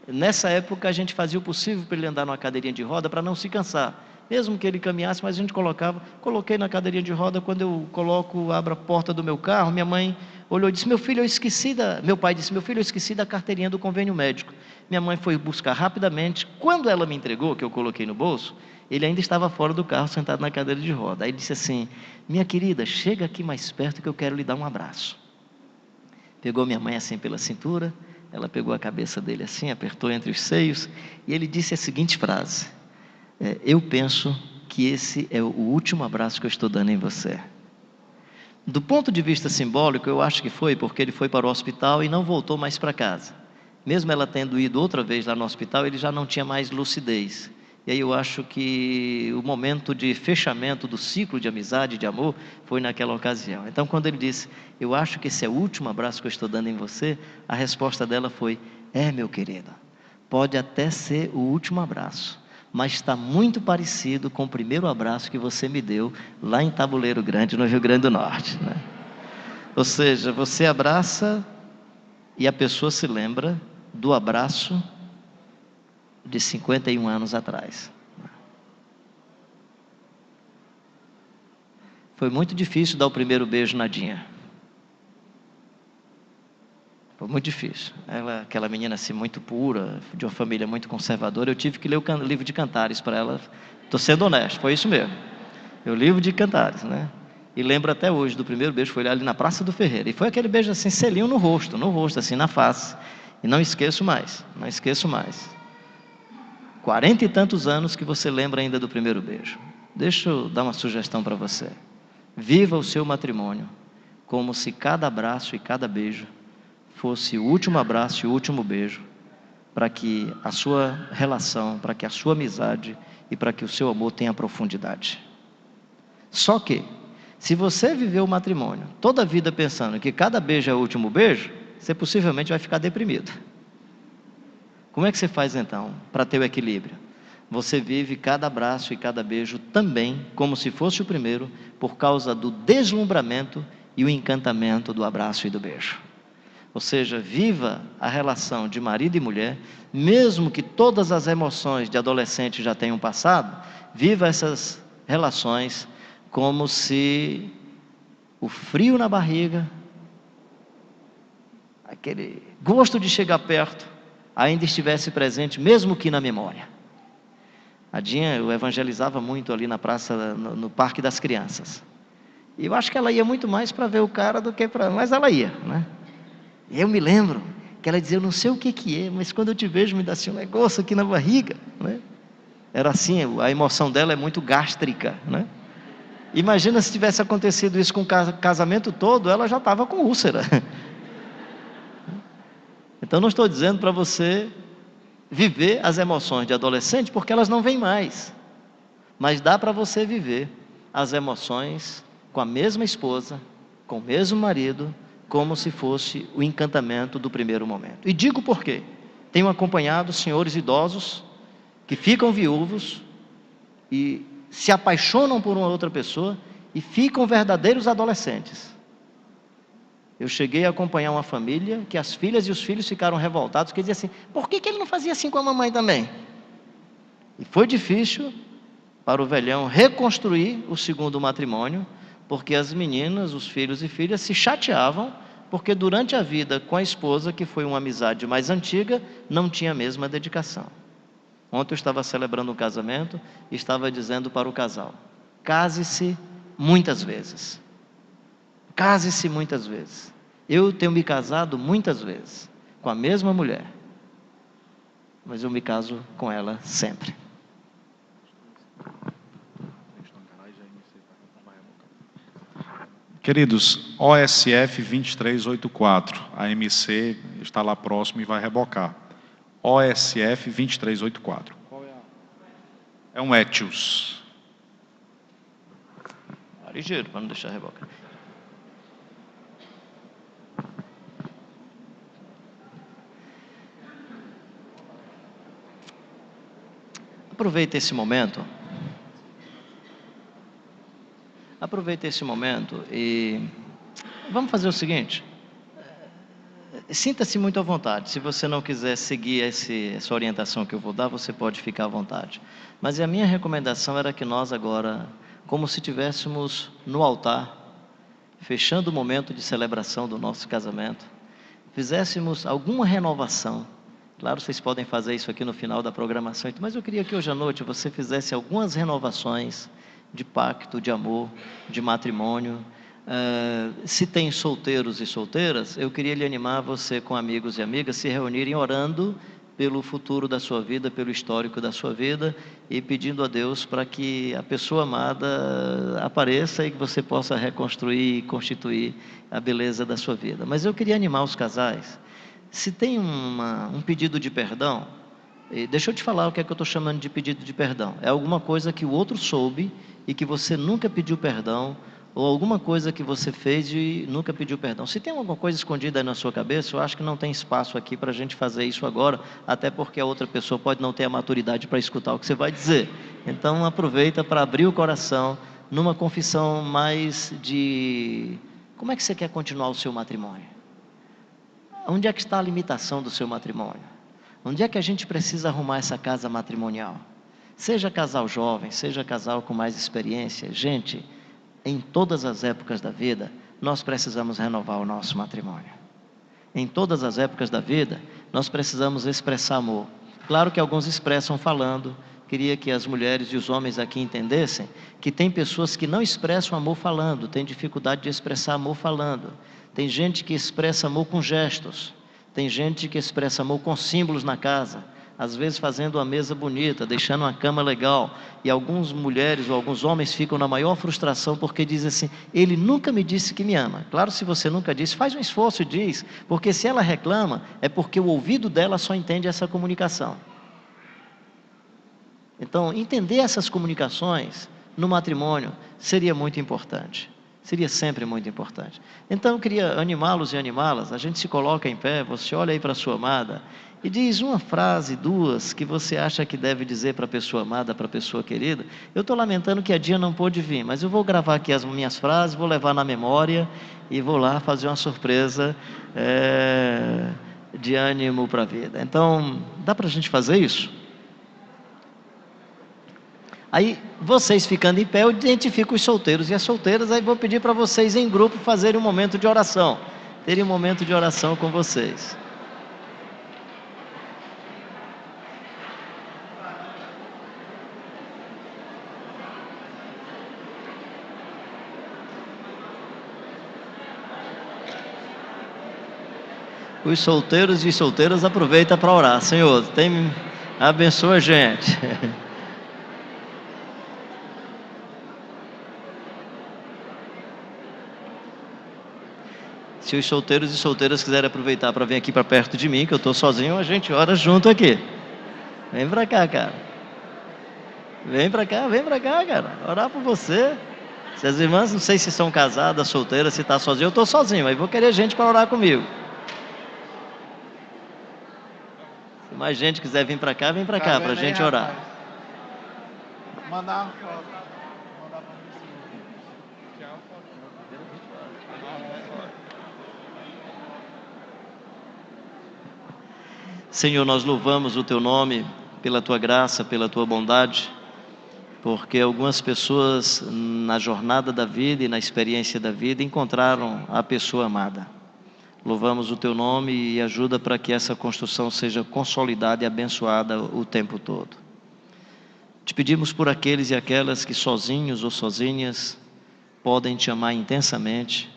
Nessa época a gente fazia o possível para ele andar numa cadeirinha de roda para não se cansar, mesmo que ele caminhasse, mas a gente coloquei na cadeirinha de roda. Quando eu abro a porta do meu carro, minha mãe olhou e disse, meu pai disse, meu filho, eu esqueci da carteirinha do convênio médico. Minha mãe foi buscar rapidamente, quando ela me entregou, que eu coloquei no bolso, ele ainda estava fora do carro, sentado na cadeira de roda. Aí disse assim, minha querida, chega aqui mais perto que eu quero lhe dar um abraço. Pegou minha mãe assim pela cintura, ela pegou a cabeça dele assim, apertou entre os seios, e ele disse a seguinte frase, eu penso que esse é o último abraço que eu estou dando em você. Do ponto de vista simbólico, eu acho que foi porque ele foi para o hospital e não voltou mais para casa. Mesmo ela tendo ido outra vez lá no hospital, ele já não tinha mais lucidez. E aí eu acho que o momento de fechamento do ciclo de amizade, de amor, foi naquela ocasião. Então, quando ele disse, eu acho que esse é o último abraço que eu estou dando em você, a resposta dela foi, meu querido, pode até ser o último abraço, mas está muito parecido com o primeiro abraço que você me deu lá em Tabuleiro Grande, no Rio Grande do Norte, né? Ou seja, você abraça e a pessoa se lembra do abraço de 51 anos atrás. Foi muito difícil dar o primeiro beijo na Dinha. Foi muito difícil. Ela, aquela menina assim muito pura, de uma família muito conservadora, eu tive que ler o livro de Cantares para ela. Estou sendo honesto, foi isso mesmo. O livro de Cantares, né? E lembro até hoje do primeiro beijo, foi ali na Praça do Ferreira. E foi aquele beijo assim, selinho no rosto, assim, na face. E não esqueço mais. 40 e tantos anos que você lembra ainda do primeiro beijo. Deixa eu dar uma sugestão para você. Viva o seu matrimônio como se cada abraço e cada beijo fosse o último abraço e o último beijo, para que a sua relação, para que a sua amizade e para que o seu amor tenha profundidade. Só que, se você viver o matrimônio toda a vida pensando que cada beijo é o último beijo, você possivelmente vai ficar deprimido. Como é que você faz então para ter o equilíbrio? Você vive cada abraço e cada beijo também como se fosse o primeiro, por causa do deslumbramento e o encantamento do abraço e do beijo. Ou seja, viva a relação de marido e mulher, mesmo que todas as emoções de adolescente já tenham passado, viva essas relações como se o frio na barriga, aquele gosto de chegar perto, ainda estivesse presente, mesmo que na memória. A Dinha, eu evangelizava muito ali na praça, no Parque das Crianças. E eu acho que ela ia muito mais para ver o cara do que para... Mas ela ia, né? Eu me lembro que ela dizia, eu não sei o que é, mas quando eu te vejo me dá assim um negócio aqui na barriga, né? Era assim, a emoção dela é muito gástrica, né? Imagina se tivesse acontecido isso com o casamento todo, ela já estava com úlcera. Então não estou dizendo para você viver as emoções de adolescente, porque elas não vêm mais. Mas dá para você viver as emoções com a mesma esposa, com o mesmo marido, como se fosse o encantamento do primeiro momento. E digo por quê. Tenho acompanhado senhores idosos que ficam viúvos e se apaixonam por uma outra pessoa e ficam verdadeiros adolescentes. Eu cheguei a acompanhar uma família que as filhas e os filhos ficaram revoltados, que diziam assim, por que ele não fazia assim com a mamãe também? E foi difícil para o velhão reconstruir o segundo matrimônio, porque as meninas, os filhos e filhas se chateavam, porque durante a vida com a esposa, que foi uma amizade mais antiga, não tinha a mesma dedicação. Ontem eu estava celebrando um casamento e estava dizendo para o casal, case-se muitas vezes. Case-se muitas vezes. Eu tenho me casado muitas vezes com a mesma mulher, mas eu me caso com ela sempre. Queridos, OSF 2384, a MC está lá próximo e vai rebocar. OSF 2384. Qual é? É um Etios. Ligeiro, para não deixar rebocar. Aproveita esse momento. Aproveita esse momento e vamos fazer o seguinte. Sinta-se muito à vontade. Se você não quiser seguir essa orientação que eu vou dar, você pode ficar à vontade. Mas a minha recomendação era que nós agora, como se estivéssemos no altar, fechando o momento de celebração do nosso casamento, fizéssemos alguma renovação. Claro, vocês podem fazer isso aqui no final da programação, mas eu queria que hoje à noite você fizesse algumas renovações de pacto, de amor, de matrimônio. Se tem solteiros e solteiras, eu queria lhe animar você com amigos e amigas se reunirem orando pelo futuro da sua vida, pelo histórico da sua vida e pedindo a Deus para que a pessoa amada apareça e que você possa reconstruir e constituir a beleza da sua vida. Mas eu queria animar os casais. Se tem um pedido de perdão, deixa eu te falar o que é que eu estou chamando de pedido de perdão. É alguma coisa que o outro soube e que você nunca pediu perdão, ou alguma coisa que você fez e nunca pediu perdão. Se tem alguma coisa escondida aí na sua cabeça, eu acho que não tem espaço aqui para a gente fazer isso agora, até porque a outra pessoa pode não ter a maturidade para escutar o que você vai dizer. Então aproveita para abrir o coração numa confissão mais de como é que você quer continuar o seu matrimônio? Onde é que está a limitação do seu matrimônio? Onde é que a gente precisa arrumar essa casa matrimonial? Seja casal jovem, seja casal com mais experiência, gente, em todas as épocas da vida, nós precisamos renovar o nosso matrimônio. Em todas as épocas da vida, nós precisamos expressar amor. Claro que alguns expressam falando. Queria que as mulheres e os homens aqui entendessem que tem pessoas que não expressam amor falando, tem dificuldade de expressar amor falando. Tem gente que expressa amor com gestos. Tem gente que expressa amor com símbolos na casa. Às vezes fazendo uma mesa bonita, deixando uma cama legal, e algumas mulheres ou alguns homens ficam na maior frustração porque dizem assim, ele nunca me disse que me ama. Claro, se você nunca disse, faz um esforço e diz, porque se ela reclama, é porque o ouvido dela só entende essa comunicação. Então, entender essas comunicações no matrimônio seria muito importante. Seria sempre muito importante. Então, eu queria animá-los e animá-las. A gente se coloca em pé, você olha aí para a sua amada e diz uma frase, duas, que você acha que deve dizer para a pessoa amada, para a pessoa querida. Eu estou lamentando que a Dia não pôde vir, mas eu vou gravar aqui as minhas frases, vou levar na memória e vou lá fazer uma surpresa de ânimo para a vida. Então, dá para a gente fazer isso? Aí, vocês ficando em pé, eu identifico os solteiros e as solteiras, aí vou pedir para vocês em grupo fazerem um momento de oração. Terem um momento de oração com vocês. Os solteiros e solteiras aproveitam para orar. Senhor, abençoa a gente. Se os solteiros e solteiras quiserem aproveitar para vir aqui para perto de mim, que eu estou sozinho, a gente ora junto aqui. Vem para cá, cara. Vem para cá, cara. Orar por você. Se as irmãs, não sei se são casadas, solteiras, se está sozinho, eu estou sozinho, mas vou querer gente para orar comigo. Se mais gente quiser vir para cá, vem para cá, para a gente orar. Mandar uma foto. Senhor, nós louvamos o Teu nome pela Tua graça, pela Tua bondade, porque algumas pessoas na jornada da vida e na experiência da vida encontraram a pessoa amada. Louvamos o Teu nome e ajuda para que essa construção seja consolidada e abençoada o tempo todo. Te pedimos por aqueles e aquelas que sozinhos ou sozinhas podem Te amar intensamente,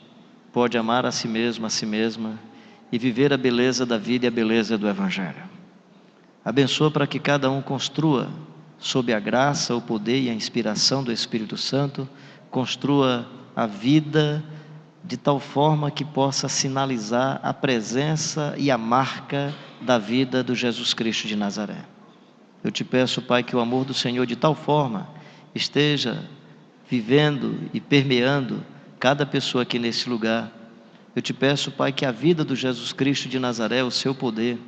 pode amar a si mesmo, a si mesma, e viver a beleza da vida e a beleza do Evangelho. Abençoa para que cada um construa, sob a graça, o poder e a inspiração do Espírito Santo, construa a vida de tal forma que possa sinalizar a presença e a marca da vida do Jesus Cristo de Nazaré. Eu te peço, Pai, que o amor do Senhor de tal forma esteja vivendo e permeando cada pessoa aqui nesse lugar. Eu te peço, Pai, que a vida do Jesus Cristo de Nazaré, o seu poder,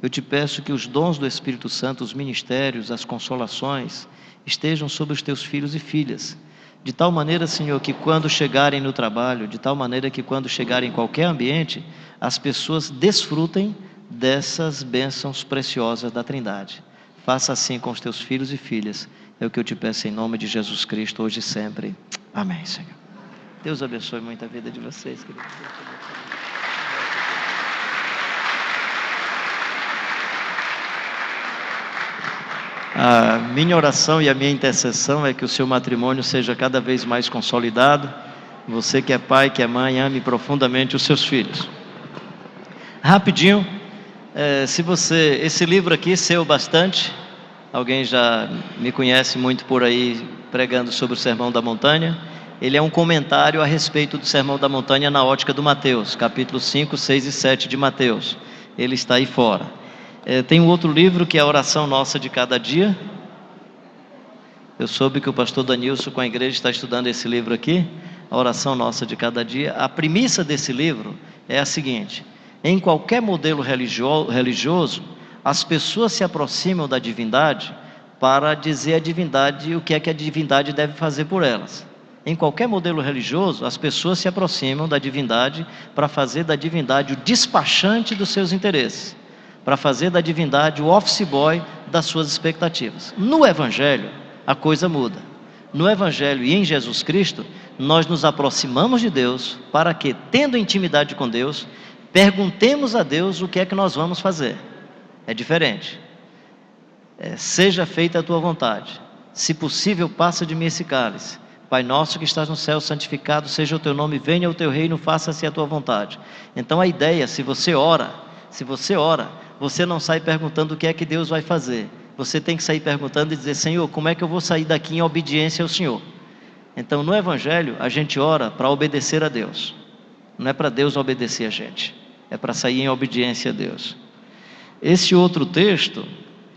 eu te peço que os dons do Espírito Santo, os ministérios, as consolações, estejam sobre os teus filhos e filhas, de tal maneira, Senhor, que quando chegarem no trabalho, de tal maneira que quando chegarem em qualquer ambiente, as pessoas desfrutem dessas bênçãos preciosas da Trindade. Faça assim com os teus filhos e filhas, é o que eu te peço em nome de Jesus Cristo, hoje e sempre. Amém, Senhor. Deus abençoe muito a vida de vocês, queridos. A minha oração e a minha intercessão é que o seu matrimônio seja cada vez mais consolidado. Você que é pai, que é mãe, ame profundamente os seus filhos. Rapidinho, esse livro aqui, Seu Bastante, alguém já me conhece muito por aí pregando sobre o Sermão da Montanha. Ele é um comentário a respeito do Sermão da Montanha na ótica do Mateus, capítulo 5, 6 e 7 de Mateus. Ele está aí fora. Tem um outro livro que é a Oração Nossa de Cada Dia. Eu soube que o pastor Danilson com a igreja está estudando esse livro aqui, a Oração Nossa de Cada Dia. A premissa desse livro é a seguinte: em qualquer modelo religioso, as pessoas se aproximam da divindade para dizer à divindade o que é que a divindade deve fazer por elas. Em qualquer modelo religioso, as pessoas se aproximam da divindade para fazer da divindade o despachante dos seus interesses, para fazer da divindade o office boy das suas expectativas. No Evangelho, a coisa muda. No Evangelho e em Jesus Cristo, nós nos aproximamos de Deus para que, tendo intimidade com Deus, perguntemos a Deus o que é que nós vamos fazer. É diferente. Seja feita a tua vontade. Se possível, passa de mim esse cálice. Pai nosso que estás no céu, santificado seja o teu nome, venha o teu reino, faça-se a tua vontade. Então a ideia, se você ora, você não sai perguntando o que é que Deus vai fazer. Você tem que sair perguntando e dizer: Senhor, como é que eu vou sair daqui em obediência ao Senhor? Então no Evangelho a gente ora para obedecer a Deus. Não é para Deus obedecer a gente, é para sair em obediência a Deus. Esse outro texto,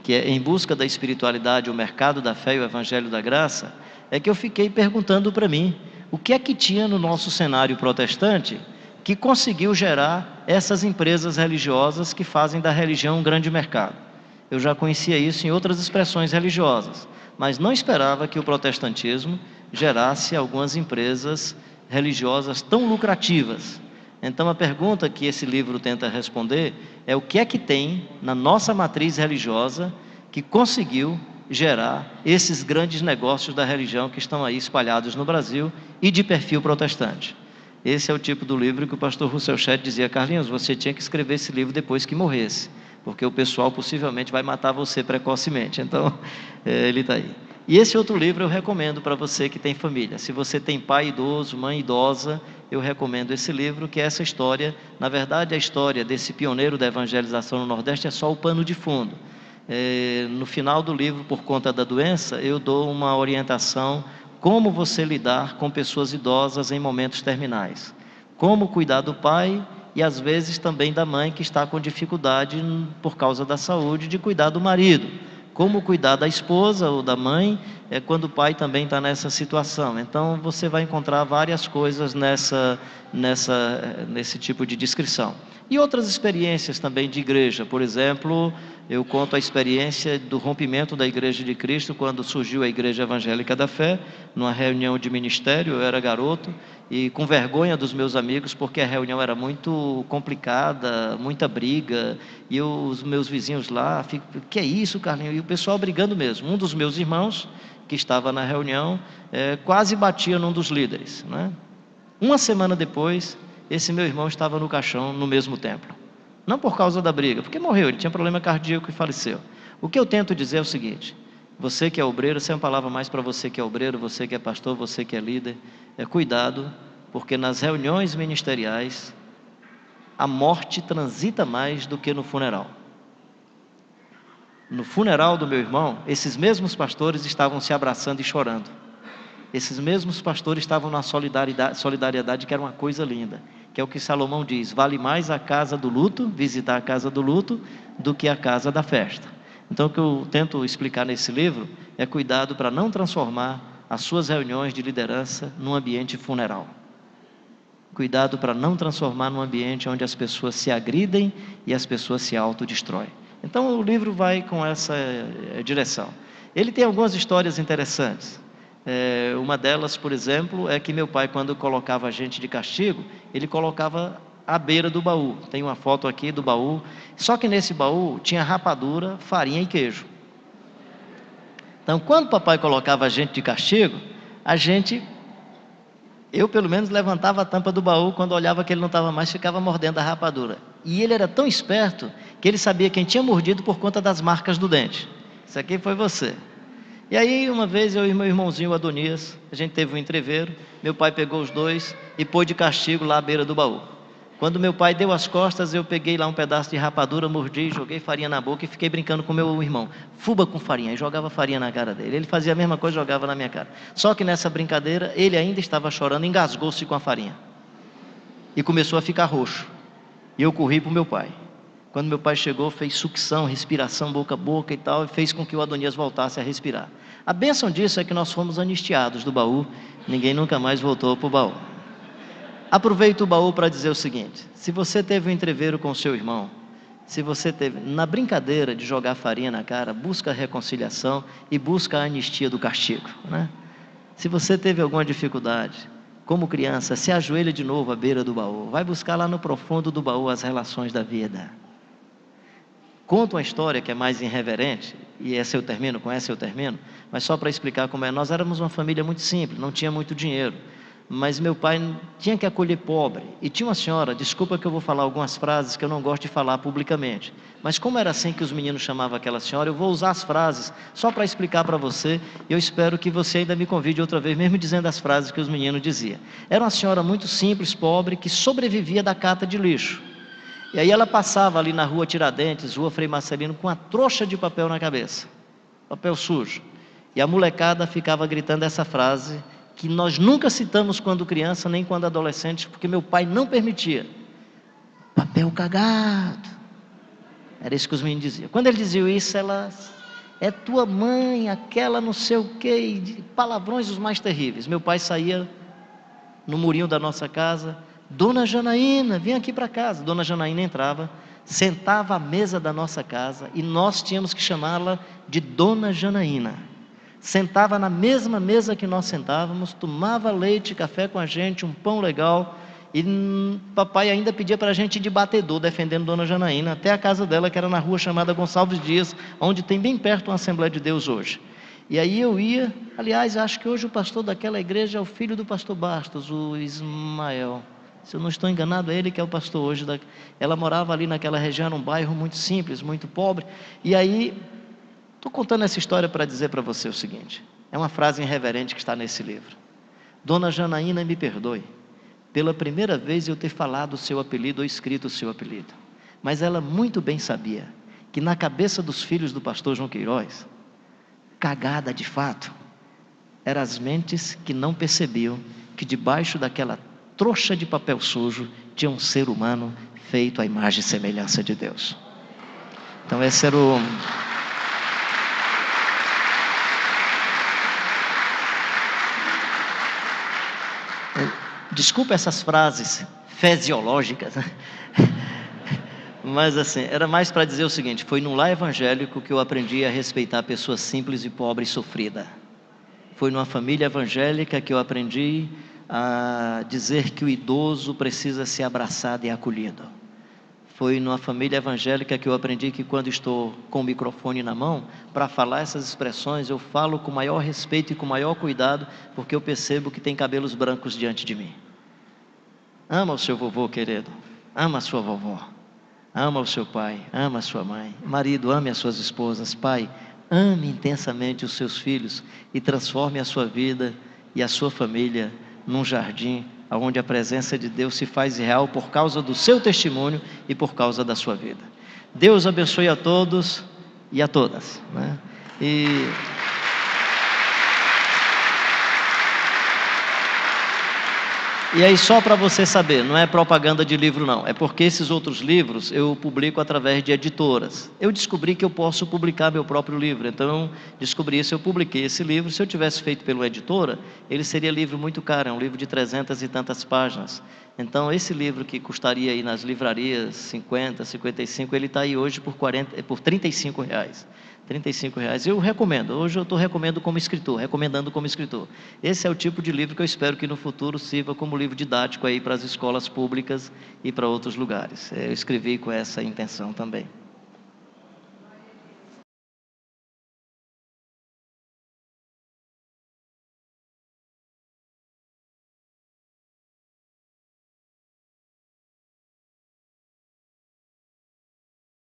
que é Em Busca da Espiritualidade, o Mercado da Fé e o Evangelho da Graça, é que eu fiquei perguntando para mim, o que é que tinha no nosso cenário protestante que conseguiu gerar essas empresas religiosas que fazem da religião um grande mercado. Eu já conhecia isso em outras expressões religiosas, mas não esperava que o protestantismo gerasse algumas empresas religiosas tão lucrativas. Então a pergunta que esse livro tenta responder é: o que é que tem na nossa matriz religiosa que conseguiu gerar esses grandes negócios da religião que estão aí espalhados no Brasil e de perfil protestante? Esse é o tipo do livro que o pastor Russell Shedd dizia: Carlinhos, você tinha que escrever esse livro depois que morresse, porque o pessoal possivelmente vai matar você precocemente. Então, ele está aí. E esse outro livro eu recomendo para você que tem família. Se você tem pai idoso, mãe idosa, eu recomendo esse livro, que é essa história. Na verdade, a história desse pioneiro da evangelização no Nordeste é só o pano de fundo. No final do livro, por conta da doença, eu dou uma orientação: como você lidar com pessoas idosas em momentos terminais, como cuidar do pai e às vezes também da mãe que está com dificuldade por causa da saúde de cuidar do marido, como cuidar da esposa ou da mãe quando o pai também está nessa situação. Então você vai encontrar várias coisas nesse tipo de descrição. E outras experiências também de igreja. Por exemplo, eu conto a experiência do rompimento da Igreja de Cristo quando surgiu a Igreja Evangélica da Fé, numa reunião de ministério. Eu era garoto e com vergonha dos meus amigos, porque a reunião era muito complicada, muita briga, e os meus vizinhos lá, que é isso, Carlinhos? E o pessoal brigando mesmo. Um dos meus irmãos, que estava na reunião, quase batia num dos líderes, né? Uma semana depois, esse meu irmão estava no caixão no mesmo templo. Não por causa da briga, porque morreu, ele tinha problema cardíaco e faleceu. O que eu tento dizer é o seguinte: você que é obreiro, essa é uma palavra mais para você que é obreiro, você que é pastor, você que é líder, cuidado, porque nas reuniões ministeriais, a morte transita mais do que no funeral. No funeral do meu irmão, esses mesmos pastores estavam se abraçando e chorando. Esses mesmos pastores estavam na solidariedade, que era uma coisa linda, que é o que Salomão diz: vale mais a casa do luto, visitar a casa do luto, do que a casa da festa. Então o que eu tento explicar nesse livro é cuidado para não transformar as suas reuniões de liderança num ambiente funeral. Cuidado para não transformar num ambiente onde as pessoas se agridem e as pessoas se autodestroem. Então o livro vai com essa direção. Ele tem algumas histórias interessantes. Uma delas, por exemplo, é que meu pai, quando colocava a gente de castigo, ele colocava à beira do baú. Tem uma foto aqui do baú, só que nesse baú tinha rapadura, farinha e queijo. Então, quando papai colocava a gente de castigo, eu pelo menos levantava a tampa do baú, quando olhava que ele não estava mais, ficava mordendo a rapadura. E ele era tão esperto, que ele sabia quem tinha mordido por conta das marcas do dente. Isso aqui foi você. E aí, uma vez, eu e meu irmãozinho Adonias, a gente teve um entreveiro, meu pai pegou os dois e pôs de castigo lá à beira do baú. Quando meu pai deu as costas, eu peguei lá um pedaço de rapadura, mordi, joguei farinha na boca e fiquei brincando com meu irmão. Fuba com farinha, e jogava farinha na cara dele. Ele fazia a mesma coisa, jogava na minha cara. Só que nessa brincadeira, ele ainda estava chorando, engasgou-se com a farinha. E começou a ficar roxo. E eu corri para o meu pai. Quando meu pai chegou, fez sucção, respiração boca a boca e tal, e fez com que o Adonias voltasse a respirar. A bênção disso é que nós fomos anistiados do baú, ninguém nunca mais voltou para o baú. Aproveito o baú para dizer o seguinte: se você teve um entreveiro com o seu irmão, se você teve, na brincadeira de jogar farinha na cara, busca a reconciliação e busca a anistia do castigo, né? Se você teve alguma dificuldade, como criança, se ajoelha de novo à beira do baú, vai buscar lá no profundo do baú as relações da vida. Conto uma história que é mais irreverente, e essa eu termino, com essa eu termino, mas só para explicar como é. Nós éramos uma família muito simples, não tinha muito dinheiro, mas meu pai tinha que acolher pobre, e tinha uma senhora, desculpa que eu vou falar algumas frases que eu não gosto de falar publicamente, mas como era assim que os meninos chamavam aquela senhora, eu vou usar as frases só para explicar para você, e eu espero que você ainda me convide outra vez, mesmo dizendo as frases que os meninos diziam. Era uma senhora muito simples, pobre, que sobrevivia da cata de lixo. E aí ela passava ali na rua Tiradentes, rua Frei Marcelino, com uma trouxa de papel na cabeça, papel sujo. E a molecada ficava gritando essa frase, que nós nunca citamos quando criança, nem quando adolescentes, porque meu pai não permitia. Papel cagado. Era isso que os meninos diziam. Quando ele dizia isso, é tua mãe, aquela não sei o quê, palavrões os mais terríveis. Meu pai saía no murinho da nossa casa: Dona Janaína, vem aqui para casa. Dona Janaína entrava, sentava à mesa da nossa casa, e nós tínhamos que chamá-la de Dona Janaína. Sentava na mesma mesa que nós sentávamos, tomava leite, café com a gente, um pão legal, e papai ainda pedia para a gente ir de batedor, defendendo Dona Janaína, até a casa dela, que era na rua chamada Gonçalves Dias, onde tem bem perto uma Assembleia de Deus hoje. E aí eu ia, aliás, acho que hoje o pastor daquela igreja é o filho do pastor Bastos, o Ismael. Se eu não estou enganado, é ele que é o pastor hoje. Ela morava ali naquela região, num bairro muito simples, muito pobre. E aí, estou contando essa história para dizer para você o seguinte: é uma frase irreverente que está nesse livro. Dona Janaína, me perdoe, pela primeira vez eu ter falado o seu apelido ou escrito o seu apelido. Mas ela muito bem sabia que na cabeça dos filhos do pastor João Queiroz, cagada de fato, eram as mentes que não percebiam que debaixo daquela trouxa de papel sujo tinha um ser humano feito à imagem e semelhança de Deus. Então esse era o... Desculpa essas frases fisiológicas, né? Mas assim, era mais para dizer o seguinte: foi num lar evangélico que eu aprendi a respeitar pessoas simples e pobres e sofridas. Foi numa família evangélica que eu aprendi a dizer que o idoso precisa ser abraçado e acolhido. Foi numa família evangélica que eu aprendi que quando estou com o microfone na mão, para falar essas expressões, eu falo com maior respeito e com maior cuidado, porque eu percebo que tem cabelos brancos diante de mim. Ama o seu vovô, querido. Ama a sua vovó. Ama o seu pai. Ama a sua mãe. Marido, ame as suas esposas. Pai, ame intensamente os seus filhos e transforme a sua vida e a sua família num jardim onde a presença de Deus se faz real por causa do seu testemunho e por causa da sua vida. Deus abençoe a todos e a todas, né? E aí, só para você saber, não é propaganda de livro não, é porque esses outros livros eu publico através de editoras. Eu descobri que eu posso publicar meu próprio livro, então descobri isso, eu publiquei esse livro. Se eu tivesse feito pela editora, ele seria livro muito caro, é um livro de 300 e tantas páginas. Então esse livro que custaria aí nas livrarias 50, 55, ele está aí hoje por R$35. R$35. Eu recomendo, hoje eu estou recomendando como escritor. Esse é o tipo de livro que eu espero que no futuro sirva como livro didático aí para as escolas públicas e para outros lugares. Eu escrevi com essa intenção também.